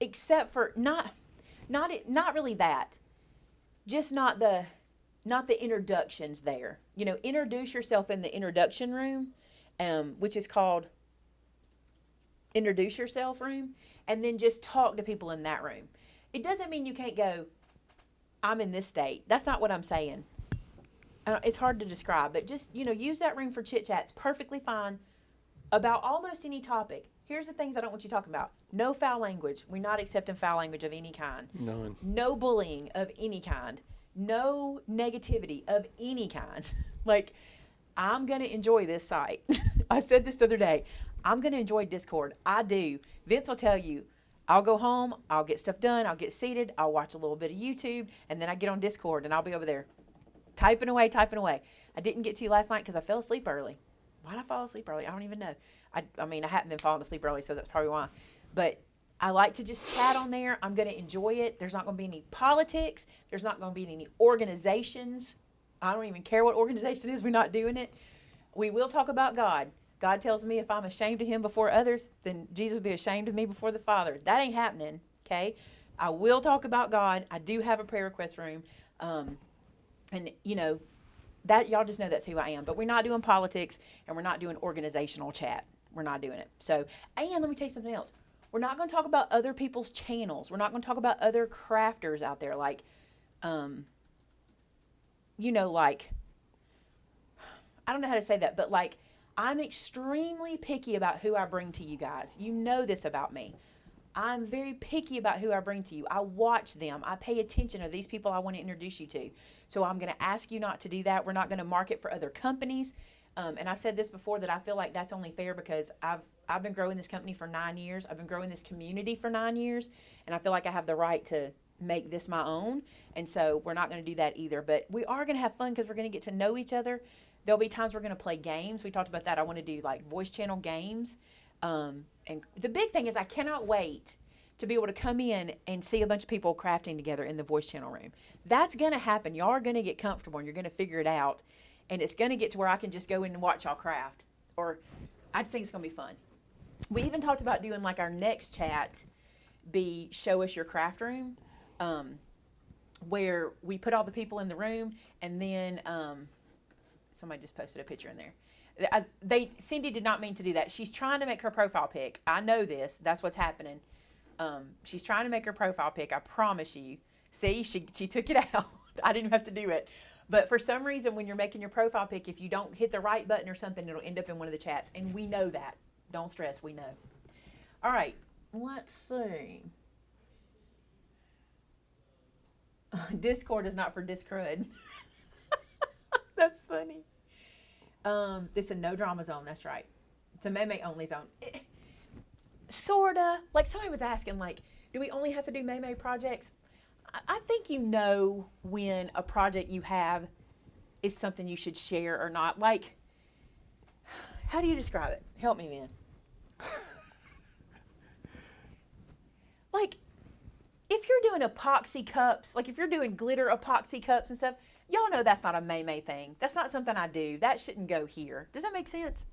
Except for not really that. Just not the introductions there. Introduce yourself in the introduction room, which is called introduce yourself room, and then just talk to people in that room. It doesn't mean you can't go, I'm in this state. That's not what I'm saying. It's hard to describe, but just, use that room for chit chats. Perfectly fine about almost any topic. Here's the things I don't want you talking about. No foul language. We're not accepting foul language of any kind. None. No bullying of any kind. No negativity of any kind. Like, I'm going to enjoy this site. I said this the other day. I'm going to enjoy Discord. I do. Vince will tell you, I'll go home, I'll get stuff done, I'll get seated, I'll watch a little bit of YouTube, and then I get on Discord, and I'll be over there typing away. I didn't get to you last night because I fell asleep early. Why did I fall asleep early? I don't even know. I haven't been falling asleep early, so that's probably why. But I like to just chat on there. I'm going to enjoy it. There's not going to be any politics. There's not going to be any organizations. I don't even care what organization it is. We're not doing it. We will talk about God. God tells me if I'm ashamed of him before others, then Jesus will be ashamed of me before the Father. That ain't happening, okay? I will talk about God. I do have a prayer request room. And, that y'all just know that's who I am. But we're not doing politics, and we're not doing organizational chat. We're not doing it. So, and let me tell you something else. We're not going to talk about other people's channels. We're not going to talk about other crafters out there like, like, I don't know how to say that, but like, I'm extremely picky about who I bring to you guys. You know this about me. I'm very picky about who I bring to you. I watch them. I pay attention to these people I want to introduce you to. So I'm going to ask you not to do that. We're not going to market for other companies. And I said this before that I feel like that's only fair because I've been growing this company for 9 years. I've been growing this community for 9 years. And I feel like I have the right to make this my own. And so we're not going to do that either. But we are going to have fun because we're going to get to know each other. There'll be times we're going to play games. We talked about that. I want to do like voice channel games. And the big thing is I cannot wait to be able to come in and see a bunch of people crafting together in the voice channel room. That's going to happen. Y'all are going to get comfortable and you're going to figure it out. And it's going to get to where I can just go in and watch y'all craft. Or I just think it's going to be fun. We even talked about doing like our next chat be show us your craft room, where we put all the people in the room and then somebody just posted a picture in there. Cindy did not mean to do that. She's trying to make her profile pic. I know this. That's what's happening. She's trying to make her profile pic. I promise you. See, she took it out. I didn't have to do it. But for some reason, when you're making your profile pic, if you don't hit the right button or something, it'll end up in one of the chats. And we know that. Don't stress. We know. All right. Let's see. Discord is not for Discrud. That's funny. It's a no drama zone. That's right. It's a Maymay only zone. Sorta. Like somebody was asking, like, do we only have to do Maymay projects? I think you know when a project you have is something you should share or not. Like, how do you describe it? Help me, man. Like, if you're doing epoxy cups, like if you're doing glitter epoxy cups and stuff, y'all know that's not a Maymay thing. That's not something I do. That shouldn't go here. Does that make sense?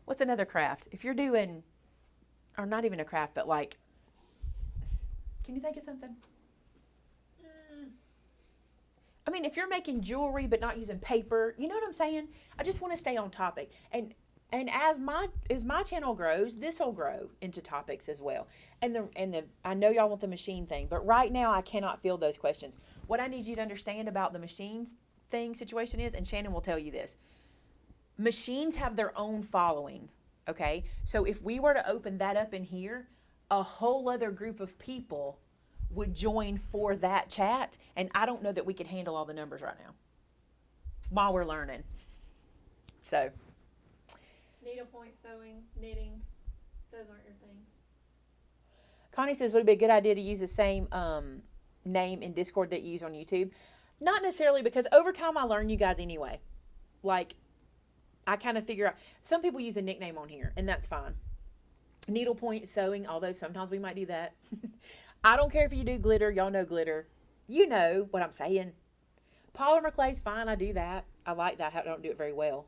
What's another craft? If you're doing, or not even a craft, but like, can you think of something? I mean, if you're making jewelry but not using paper, you know what I'm saying? I just want to stay on topic. And as my channel grows, this will grow into topics as well. And I know y'all want the machine thing, but right now I cannot field those questions. What I need you to understand about the machines thing situation is, and Shannon will tell you this, machines have their own following, okay? So if we were to open that up in here, a whole other group of people would join for that chat, and I don't know that we could handle all the numbers right now while we're learning. So Needlepoint sewing, knitting, those aren't your things. Connie says, would it be a good idea to use the same name in Discord that you use on YouTube? Not necessarily, because over time I learn you guys anyway. Like, I kind of figure out, some people use a nickname on here, and that's fine. Needlepoint sewing, although sometimes we might do that. I don't care if you do glitter. Y'all know glitter. You know what I'm saying. Polymer clay's fine. I do that. I like that. I don't do it very well.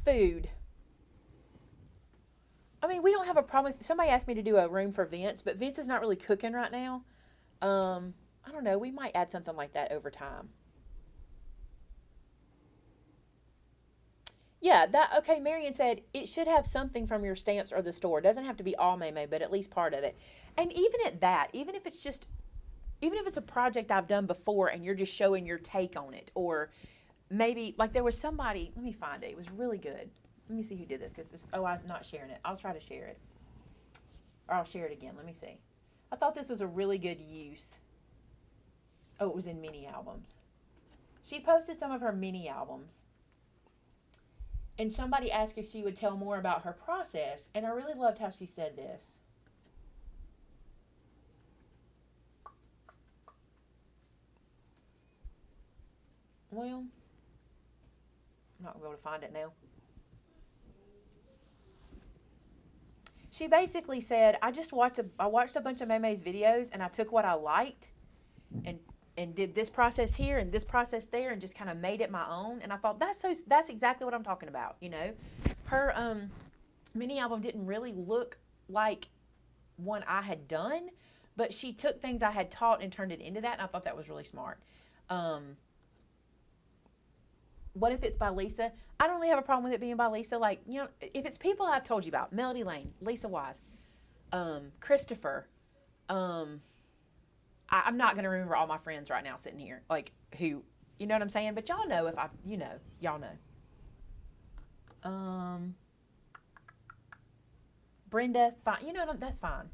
Food. I mean, we don't have a problem with, somebody asked me to do a room for Vince, but Vince is not really cooking right now. I don't know. We might add something like that over time. Yeah, okay, Marion said it should have something from your stamps or the store. It doesn't have to be all Maymay, but at least part of it. And even at that, even if it's a project I've done before and you're just showing your take on it, or maybe, like there was somebody, let me find it. It was really good. Let me see who did this, because I'm not sharing it. I'll try to share it. Or I'll share it again. Let me see. I thought this was a really good use. Oh, it was in mini albums. She posted some of her mini albums. And somebody asked if she would tell more about her process, and I really loved how she said this. Well, I'm not going to be able to find it now. She basically said, I watched a bunch of Maymay's videos, and I took what I liked and did this process here and this process there and just kind of made it my own. And I thought that's exactly what I'm talking about, you know. Her mini album didn't really look like one I had done, but she took things I had taught and turned it into that, and I thought that was really smart. What if it's by Lisa? I don't really have a problem with it being by Lisa. Like, you know, if it's people I've told you about, Melody Lane, Lisa Wise, Christopher, I'm not going to remember all my friends right now sitting here, like, who, you know what I'm saying? But y'all know y'all know. Brenda, fine. You know, that's fine.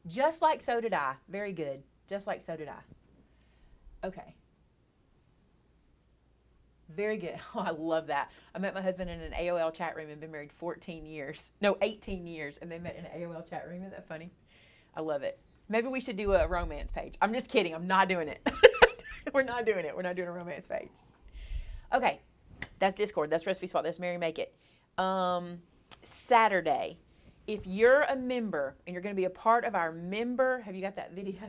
Just like so did I. Very good. Just like so did I. Okay. Very good. Oh, I love that. I met my husband in an AOL chat room and been married 14 years. No, 18 years. And they met in an AOL chat room. Isn't that funny? I love it. Maybe we should do a romance page. I'm just kidding. I'm not doing it. We're not doing it. We're not doing a romance page. Okay. That's Discord. That's Recipe Swap. That's Maymay Made It. Saturday. If you're a member and you're going to be a part of our member, have you got that video?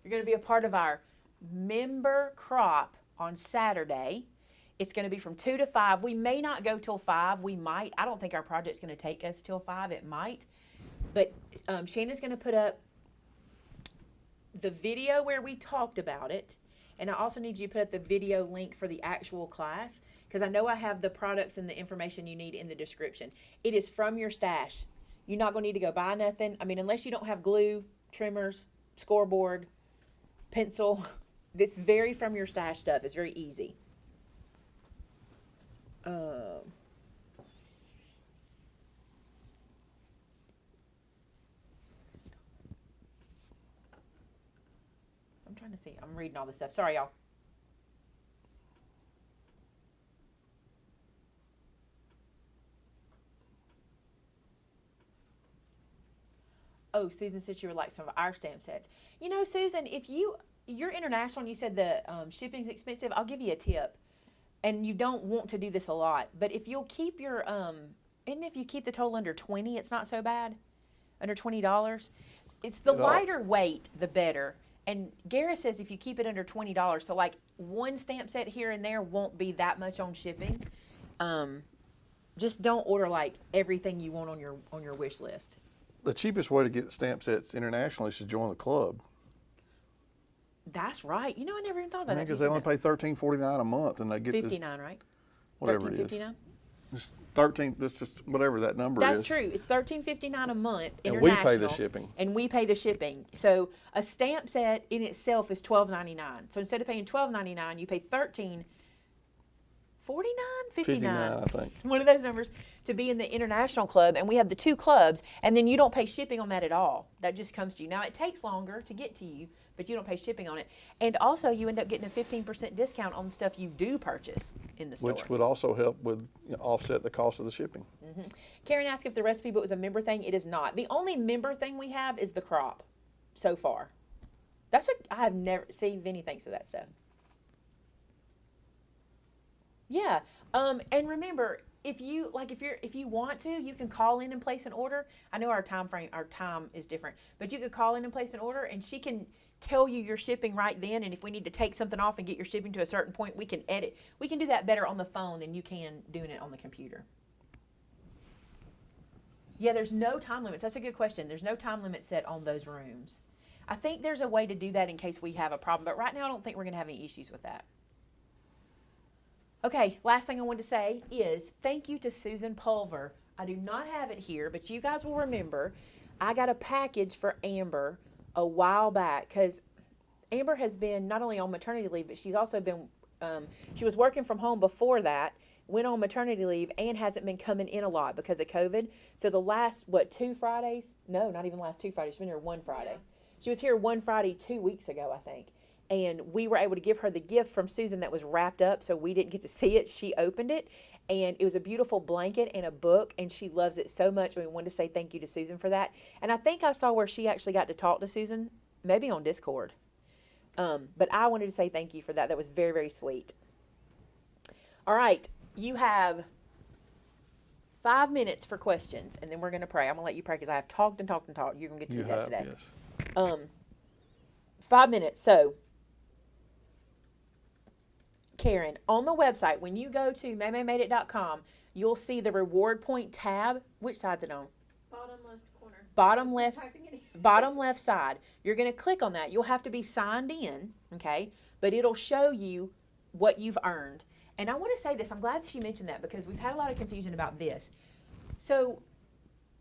You're going to be a part of our member crop on Saturday. It's going to be from 2 to 5. We may not go till 5. We might. I don't think our project's going to take us till 5. It might. But Shannon's going to put up the video where we talked about it. And I also need you to put up the video link for the actual class, because I know I have the products and the information you need in the description. It is from your stash. You're not going to need to go buy nothing. I mean, unless you don't have glue, trimmers, scoreboard, pencil. It's very from your stash stuff. It's very easy. I'm trying to see. I'm reading all this stuff. Sorry, y'all. Oh, Susan said you would like some of our stamp sets. You know, Susan, if you're international and you said the shipping's expensive, I'll give you a tip. And you don't want to do this a lot, but if you'll keep your and if you keep the total under 20, it's not so bad. Under $20. It's the lighter weight, the better. And Gareth says if you keep it under $20, so like one stamp set here and there won't be that much on shipping. Just don't order like everything you want on your wish list. The cheapest way to get stamp sets internationally is to join the club. That's right. You know, I never even thought about that. Because they only pay $13.49 a month, and they get 59, right? whatever it is. $13.59. It's 13. It's just whatever that number is. That's true. It's $13.59 a month. And we international, pay the shipping. And we pay the shipping. So a stamp set in itself is $12.99. So instead of paying $12.99, you pay $13.49, $59, I think. one of those numbers, to be in the international club. And we have the 2 clubs, and then you don't pay shipping on that at all. That just comes to you. Now it takes longer to get to you, but you don't pay shipping on it. And also you end up getting a 15% discount on the stuff you do purchase in the store. Which would also help with offset the cost of the shipping. Mm-hmm. Karen asked if the recipe book was a member thing. It is not. The only member thing we have is the crop so far. I have never seen Vinny thinks of that stuff. Yeah. And remember, if you want to, you can call in and place an order. I know our time is different, but you could call in and place an order, and she can tell you your shipping right then. And if we need to take something off and get your shipping to a certain point, we can edit. We can do that better on the phone than you can doing it on the computer. Yeah, there's no time limits. That's a good question. There's no time limit set on those rooms. I think there's a way to do that in case we have a problem, but right now I don't think we're going to have any issues with that. Okay, last thing I wanted to say is thank you to Susan Pulver. I do not have it here, but you guys will remember I got a package for Amber a while back, because Amber has been not only on maternity leave, but she's also been, she was working from home before that, went on maternity leave, and hasn't been coming in a lot because of COVID. So the last, 2 Fridays? No, not even last 2 Fridays. She's been here one Friday. She was here one Friday 2 weeks ago, I think. And we were able to give her the gift from Susan that was wrapped up, so we didn't get to see it. She opened it, and it was a beautiful blanket and a book, and she loves it so much. We wanted to say thank you to Susan for that. And I think I saw where she actually got to talk to Susan, maybe on Discord. But I wanted to say thank you for that. That was very, very sweet. All right, you have 5 minutes for questions, and then we're going to pray. I'm going to let you pray because I have talked and talked and talked. You're going to get to do that today. Yes. 5 minutes. So, Karen, on the website, when you go to maymaymadeit.com, you'll see the reward point tab. Which side's it on? Bottom left corner. Bottom left, Typing it in. bottom left side. You're going to click on that. You'll have to be signed in, okay? But it'll show you what you've earned. And I want to say this. I'm glad she mentioned that because we've had a lot of confusion about this. So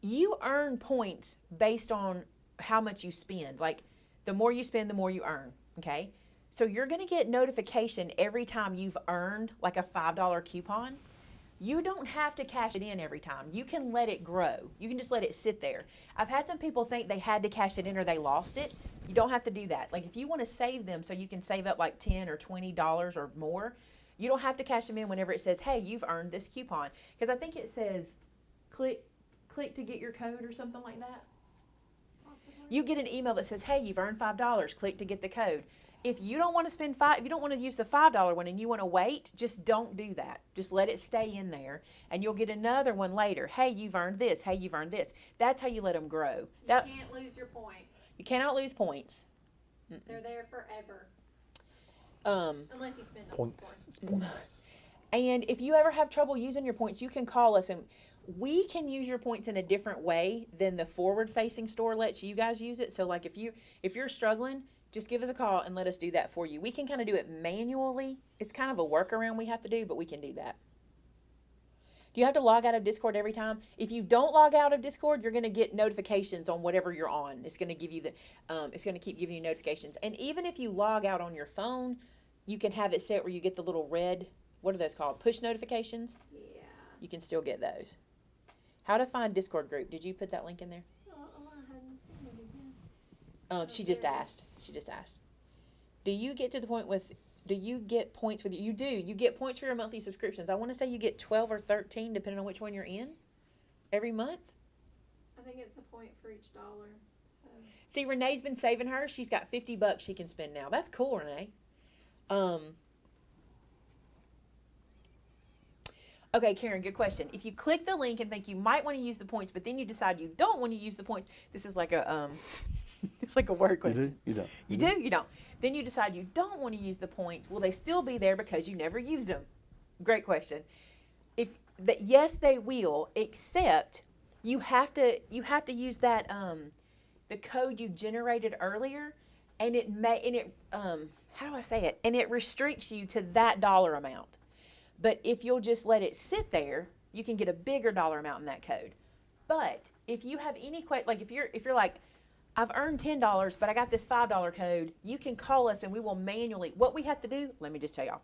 you earn points based on how much you spend. Like, the more you spend, the more you earn, okay? So you're going to get notification every time you've earned like a $5 coupon. You don't have to cash it in every time. You can let it grow. You can just let it sit there. I've had some people think they had to cash it in or they lost it. You don't have to do that. Like if you want to save them so you can save up like $10 or $20 or more, you don't have to cash them in whenever it says, hey, you've earned this coupon. Because I think it says click to get your code or something like that. You get an email that says, hey, you've earned $5, click to get the code. If you don't want to spend if you don't want to use the $5 one and you want to wait, just don't do that. Just let it stay in there and you'll get another one later. Hey, you've earned this. Hey, you've earned this. That's how you let them grow. You can't lose your points. You cannot lose points. They're there forever. Unless you spend them. Points. And if you ever have trouble using your points, you can call us and we can use your points in a different way than the forward-facing store lets you guys use it. So like if you're struggling, just give us a call and let us do that for you. We can kind of do it manually. It's kind of a workaround we have to do, but we can do that. Do you have to log out of Discord every time? If you don't log out of Discord, you're going to get notifications on whatever you're on. It's going to give you it's going to keep giving you notifications. And even if you log out on your phone, you can have it set where you get the little red, what are those called? Push notifications? Yeah. You can still get those. How to find Discord group? Did you put that link in there? I hadn't seen it again. She just asked. Do you get to the point do you get points with you do. You get points for your monthly subscriptions. I want to say you get 12 or 13 depending on which one you're in every month. I think it's a point for each dollar. So. See, Renee's been saving her. She's got $50 she can spend now. That's cool, Renee. Okay, Karen, good question. If you click the link and think you might want to use the points, but then you decide you don't want to use the points, this is like a it's like a word question. You do? You don't? You do? You don't. Then you decide you don't want to use the points. Will they still be there because you never used them? Great question. Yes, they will, except you have to use that the code you generated earlier, and how do I say it? And it restricts you to that dollar amount. But if you'll just let it sit there, you can get a bigger dollar amount in that code. But if you have any like if you're like, I've earned $10, but I got this $5 code, you can call us and we will manually, what we have to do, let me just tell y'all.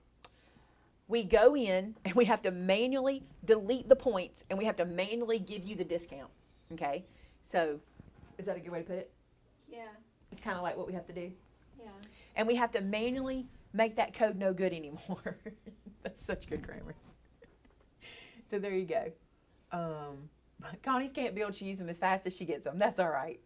We go in and we have to manually delete the points and we have to manually give you the discount. Okay? So, is that a good way to put it? Yeah. It's kind of like what we have to do. Yeah. And we have to manually make that code no good anymore. That's such good grammar. So there you go. Connie's can't build. She uses them as fast as she gets them. That's all right.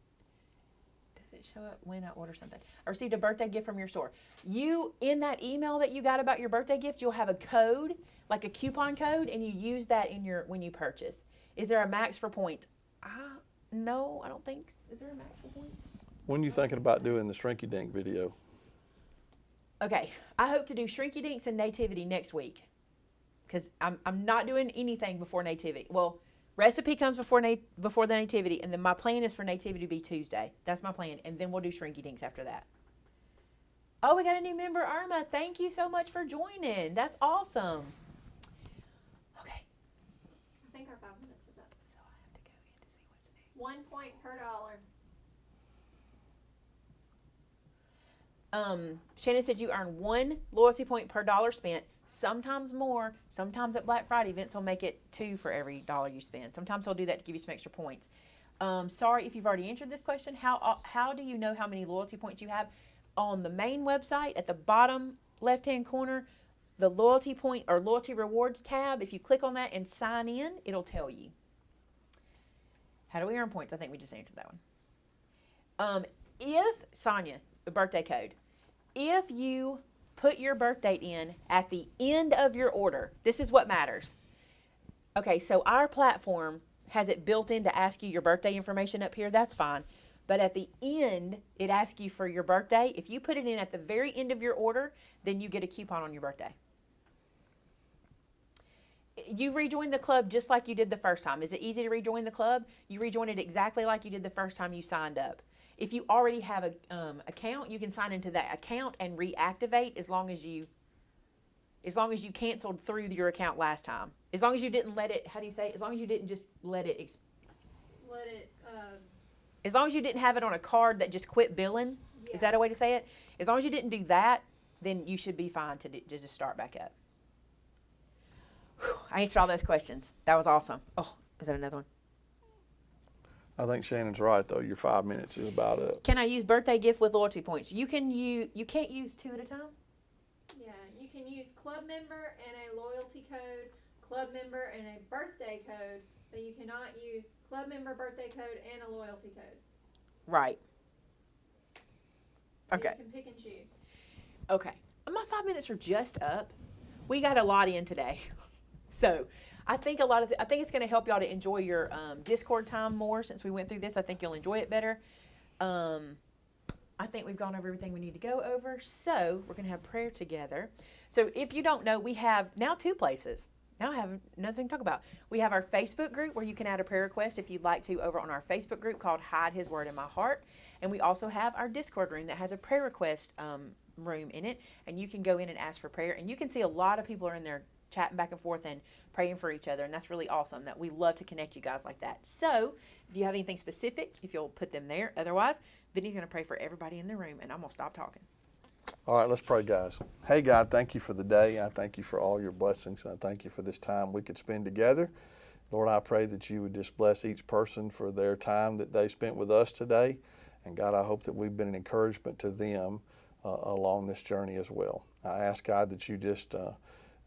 Does it show up when I order something? I received a birthday gift from your store. In that email that you got about your birthday gift, you'll have a code, like a coupon code, and you use that when you purchase. Is there a max for points? No, I don't think. Is there a max for points? When are you thinking about doing the Shrinky Dink video? Okay, I hope to do Shrinky Dinks and Nativity next week, because I'm not doing anything before Nativity. Well, recipe comes before the Nativity, and then my plan is for Nativity to be Tuesday. That's my plan, and then we'll do Shrinky Dinks after that. Oh, we got a new member, Irma. Thank you so much for joining. That's awesome. Okay. I think our 5 minutes is up. So I have to go in to see what's next. 1 point per dollar. Shannon said you earn 1 loyalty point per dollar spent, sometimes more. Sometimes at Black Friday, Vince will make it 2 for every dollar you spend. Sometimes he'll do that to give you some extra points. Sorry if you've already answered this question. How do you know how many loyalty points you have? On the main website, at the bottom left-hand corner, the loyalty point or loyalty rewards tab, if you click on that and sign in, it'll tell you. How do we earn points? I think we just answered that one. Sonia, the birthday code, if you put your birth date in at the end of your order, this is what matters. Okay, so our platform has it built in to ask you your birthday information up here. That's fine. But at the end, it asks you for your birthday. If you put it in at the very end of your order, then you get a coupon on your birthday. You rejoin the club just like you did the first time. Is it easy to rejoin the club? You rejoin it exactly like you did the first time you signed up. If you already have an account, you can sign into that account and reactivate as long as you canceled through your account last time. As long as you didn't let it, how do you say it? As long as you didn't just let it as long as you didn't have it on a card that just quit billing. Yeah. Is that a way to say it? As long as you didn't do that, then you should be fine to just start back up. Whew, I answered all those questions. That was awesome. Oh, is that another one? I think Shannon's right though. Your 5 minutes is about up. Can I use birthday gift with loyalty points? You can't use 2 at a time? Yeah, you can use club member and a loyalty code, club member and a birthday code, but you cannot use club member, birthday code, and a loyalty code. Right. So Okay. you can pick and choose. Okay. My 5 minutes are just up. We got a lot in today. So I think I think it's going to help y'all to enjoy your Discord time more since we went through this. I think you'll enjoy it better. I think we've gone over everything we need to go over. So we're going to have prayer together. So if you don't know, we have now 2 places. Now I have nothing to talk about. We have our Facebook group where you can add a prayer request if you'd like to over on our Facebook group called Hide His Word in My Heart. And we also have our Discord room that has a prayer request room in it. And you can go in and ask for prayer. And you can see a lot of people are in there chatting back and forth and praying for each other, and that's really awesome that we love to connect you guys like that. So if you have anything specific, if you'll put them there. Otherwise, Vinny's going to pray for everybody in the room, and I'm going to stop talking. All right, let's pray, guys. Hey, God, thank you for the day. I thank you for all your blessings, and I thank you for this time we could spend together. Lord, I pray that you would just bless each person for their time that they spent with us today. And God, I hope that we've been an encouragement to them along this journey as well. I ask, God, that you just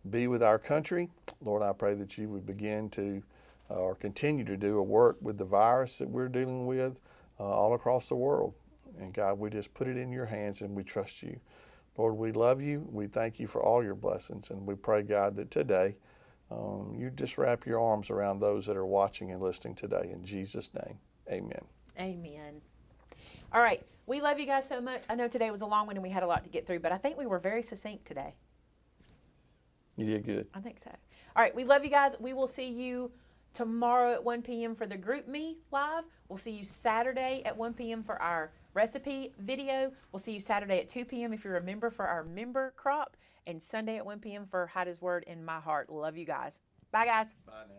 be with our country. Lord, I pray that you would begin to or continue to do a work with the virus that we're dealing with all across the world. And God, we just put it in your hands and we trust you. Lord, we love you. We thank you for all your blessings. And we pray, God, that today you just wrap your arms around those that are watching and listening today. In Jesus' name, amen. Amen. All right. We love you guys so much. I know today was a long one and we had a lot to get through, but I think we were very succinct today. You did good. I think so. All right. We love you guys. We will see you tomorrow at 1 p.m. for the Group Me Live. We'll see you Saturday at 1 p.m. for our recipe video. We'll see you Saturday at 2 p.m. if you're a member for our member crop. And Sunday at 1 p.m. for Hide His Word in My Heart. Love you guys. Bye, guys. Bye now.